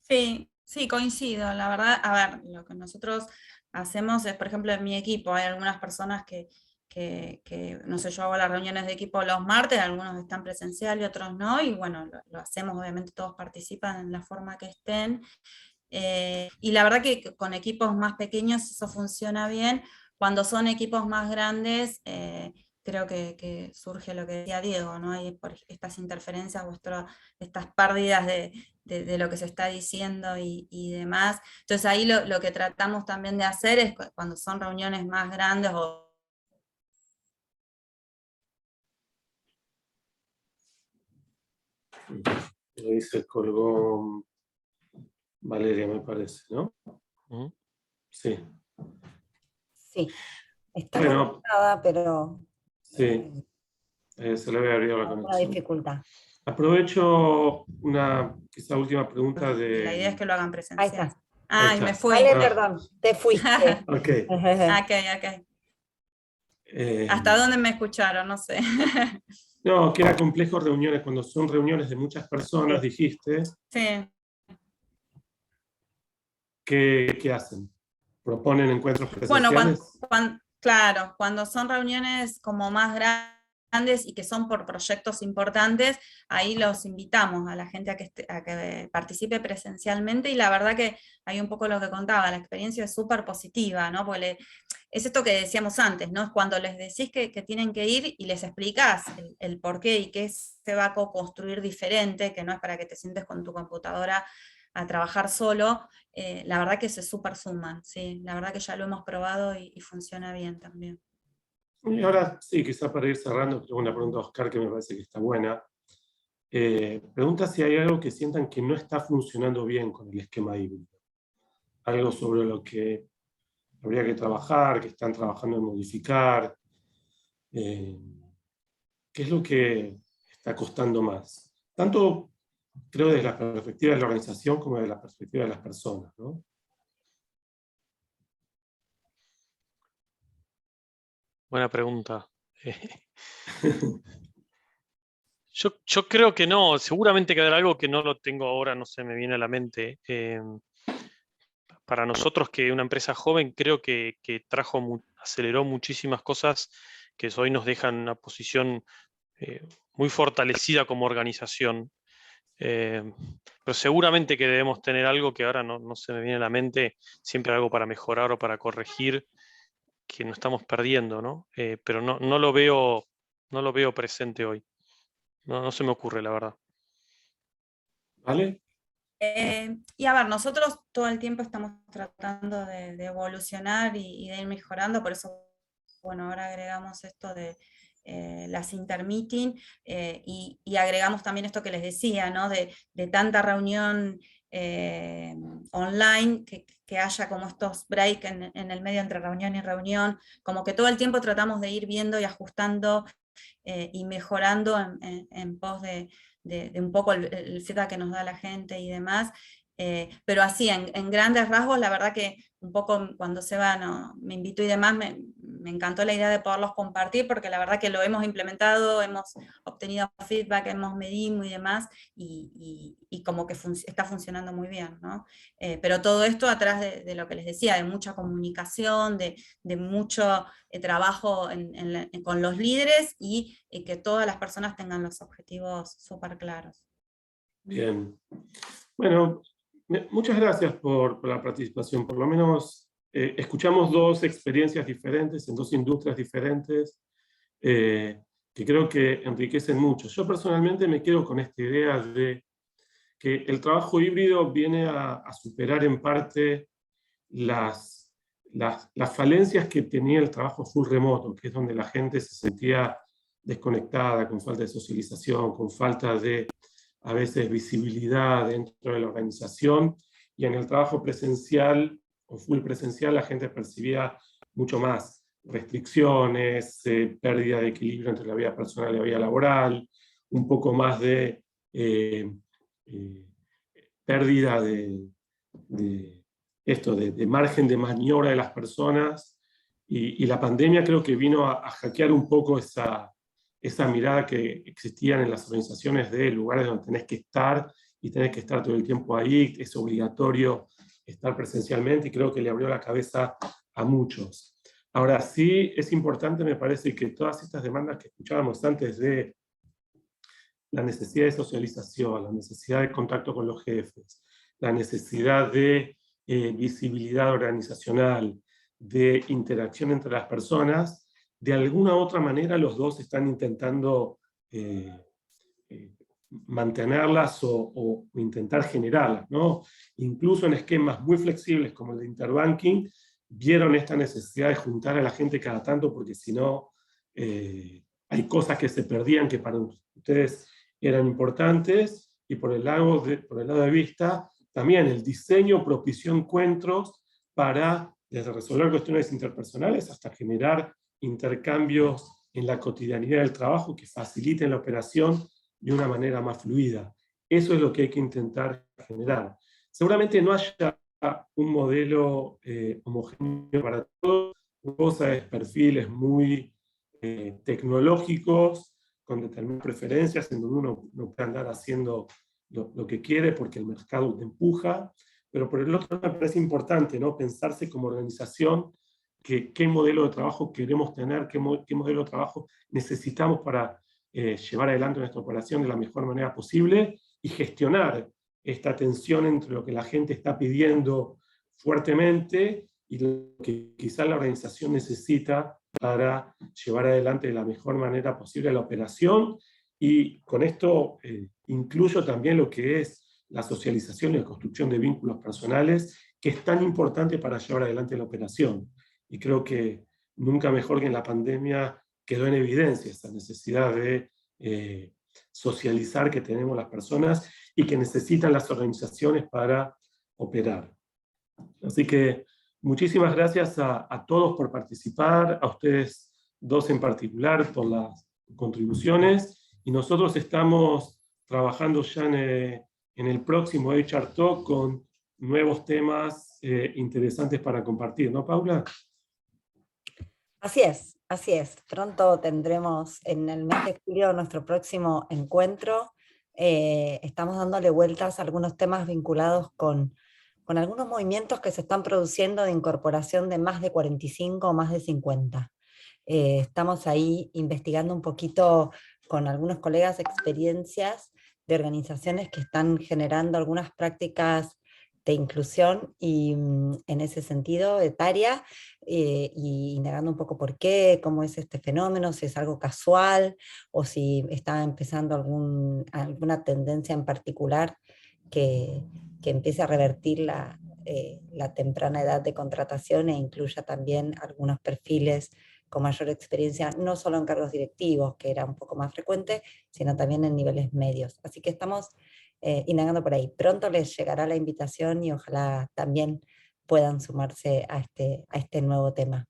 Sí, sí, coincido. La verdad, a ver, lo que nosotros hacemos es, por ejemplo, en mi equipo, hay algunas personas que, no sé, yo hago las reuniones de equipo los martes, algunos están presencial y otros no, y bueno, lo hacemos, obviamente todos participan en la forma que estén. Y la verdad que con equipos más pequeños eso funciona bien. Cuando son equipos más grandes, creo que surge lo que decía Diego, ¿no? Hay por estas interferencias o estas pérdidas de lo que se está diciendo y demás. Entonces ahí lo que tratamos también de hacer es cuando son reuniones más grandes o... Ahí se colgó Valeria, me parece, ¿no? Ujú. Sí. Sí, está Bueno, conectada, pero sí, se le había abierto la una conexión. dificultad. Aprovecho una quizá última pregunta Y la idea es de... que lo hagan Ahí presencial. está. Ahí Ay, me está. fui. Vale, Ah, perdón, te fuiste. ok. Ok. Eh, ¿Hasta dónde me escucharon? No sé. no, que era complejo reuniones, cuando son reuniones de muchas personas, Sí. dijiste, Sí. ¿qué hacen? ¿Proponen encuentros Bueno, presenciales? claro, cuando son reuniones como más grandes y que son por proyectos importantes, ahí los invitamos a la gente a que participe presencialmente, y la verdad que hay un poco lo que contaba, la experiencia es súper positiva, ¿no? Porque es esto que decíamos antes, ¿no? Es cuando les decís que tienen que ir y les explicás el por qué y qué se va a construir diferente, que no es para que te sientes con tu computadora a trabajar solo. La verdad que se súper suman, sí, la verdad que ya lo hemos probado y funciona bien también. Y ahora sí, quizá para ir cerrando, tengo una pregunta a Oscar que me parece que está buena. Pregunta si hay algo que sientan que no está funcionando bien con el esquema híbrido. Algo sobre lo que habría que trabajar, que están trabajando en modificar. ¿Qué es lo que está costando más? Tanto creo desde la perspectiva de la organización como desde la perspectiva de las personas, ¿no? Buena pregunta. Yo creo que no, seguramente que habrá algo que no lo tengo ahora, no se me viene a la mente. Para nosotros, que una empresa joven, creo que aceleró muchísimas cosas que hoy nos dejan en una posición muy fortalecida como organización. Pero seguramente que debemos tener algo que ahora no se me viene a la mente, siempre algo para mejorar o para corregir, que no estamos perdiendo, ¿no? Pero no lo veo presente hoy. No se me ocurre, la verdad. ¿Vale? Y a ver, nosotros todo el tiempo estamos tratando de evolucionar y de ir mejorando, por eso, bueno, ahora agregamos esto de las intermeeting, y agregamos también esto que les decía, ¿no? De tanta reunión online, que haya como estos break en el medio entre reunión y reunión, como que todo el tiempo tratamos de ir viendo y ajustando y mejorando en pos de un poco el feedback que nos da la gente y demás. Pero así, en grandes rasgos, la verdad que un poco cuando Seba me invitó y demás, me encantó la idea de poderlos compartir, porque la verdad que lo hemos implementado, hemos obtenido feedback, hemos medido y demás, y como que está funcionando muy bien, ¿no? Pero todo esto atrás de lo que les decía, de mucha comunicación, de mucho trabajo con los líderes, y que todas las personas tengan los objetivos súper claros. Bien. Bueno, muchas gracias por la participación. Por lo menos escuchamos dos experiencias diferentes en dos industrias diferentes que creo que enriquecen mucho. Yo personalmente me quedo con esta idea de que el trabajo híbrido viene a superar en parte las falencias que tenía el trabajo full remoto, que es donde la gente se sentía desconectada, con falta de socialización, con falta de, a veces, visibilidad dentro de la organización, y en el trabajo presencial o full presencial la gente percibía mucho más restricciones, pérdida de equilibrio entre la vida personal y la vida laboral, un poco más de pérdida de margen de maniobra de las personas, y la pandemia creo que vino a hackear un poco esa mirada que existían en las organizaciones de lugares donde tenés que estar y tenés que estar todo el tiempo ahí, es obligatorio estar presencialmente, y creo que le abrió la cabeza a muchos. Ahora sí es importante, me parece, que todas estas demandas que escuchábamos antes de la necesidad de socialización, la necesidad de contacto con los jefes, la necesidad de visibilidad organizacional, de interacción entre las personas, de alguna u otra manera los dos están intentando mantenerlas o intentar generarlas, ¿no? Incluso en esquemas muy flexibles como el de Interbanking, vieron esta necesidad de juntar a la gente cada tanto, porque si no, hay cosas que se perdían que para ustedes eran importantes, y por el lado de vista, también el diseño propició encuentros para, desde resolver cuestiones interpersonales hasta generar intercambios en la cotidianidad del trabajo que faciliten la operación de una manera más fluida. Eso es lo que hay que intentar generar. Seguramente no haya un modelo homogéneo para todos, cosa es perfiles muy tecnológicos, con determinadas preferencias, en donde uno no puede andar haciendo lo que quiere porque el mercado te empuja, pero por el otro me parece importante, ¿no? Pensarse como organización qué modelo de trabajo queremos tener, qué modelo de trabajo necesitamos para llevar adelante nuestra operación de la mejor manera posible y gestionar esta tensión entre lo que la gente está pidiendo fuertemente y lo que quizá la organización necesita para llevar adelante de la mejor manera posible la operación. Y con esto incluyo también lo que es la socialización y la construcción de vínculos personales, que es tan importante para llevar adelante la operación. Y creo que nunca mejor que en la pandemia quedó en evidencia esa necesidad de socializar que tenemos las personas y que necesitan las organizaciones para operar. Así que muchísimas gracias a todos por participar, a ustedes dos en particular por las contribuciones, y nosotros estamos trabajando ya en el próximo HR Talk con nuevos temas interesantes para compartir, ¿no, Paula? Así es, así es. Pronto tendremos en el mes de julio nuestro próximo encuentro. Estamos dándole vueltas a algunos temas vinculados con algunos movimientos que se están produciendo de incorporación de más de 45 o más de 50. Estamos ahí investigando un poquito con algunos colegas experiencias de organizaciones que están generando algunas prácticas de inclusión y en ese sentido etaria, y indagando un poco por qué, cómo es este fenómeno, si es algo casual o si está empezando alguna tendencia en particular que empiece a revertir la temprana edad de contratación e incluya también algunos perfiles con mayor experiencia, no solo en cargos directivos, que era un poco más frecuente, sino también en niveles medios. Así que estamos indagando por ahí. Pronto les llegará la invitación y ojalá también puedan sumarse a este nuevo tema.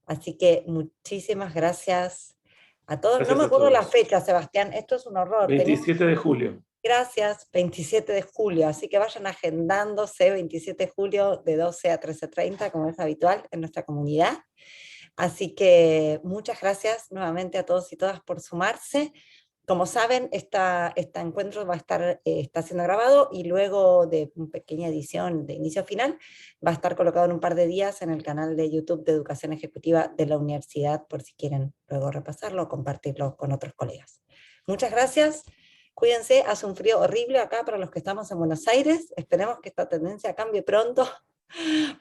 Así que muchísimas gracias a todos. Gracias No me a acuerdo la todos. fecha, Sebastián, esto es un horror. 27 de julio. Gracias, 27 de julio, así que vayan agendándose 27 de julio de 12 a 13:30, como es habitual en nuestra comunidad. Así que muchas gracias nuevamente a todos y todas por sumarse. Como saben, este encuentro está siendo grabado y luego de una pequeña edición de inicio final va a estar colocado en un par de días en el canal de YouTube de Educación Ejecutiva de la Universidad, por si quieren luego repasarlo o compartirlo con otros colegas. Muchas gracias. Cuídense, hace un frío horrible acá para los que estamos en Buenos Aires. Esperemos que esta tendencia cambie pronto,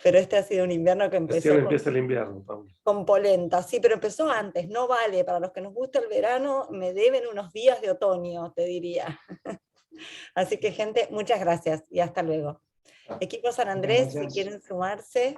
pero este ha sido un invierno que Recién empezó empieza el invierno, Paula. con polenta, sí, pero empezó antes, no vale. Para los que nos gusta el verano, me deben unos días de otoño, te diría. Así que, gente, muchas gracias y hasta luego. Equipo San Andrés, si quieren sumarse.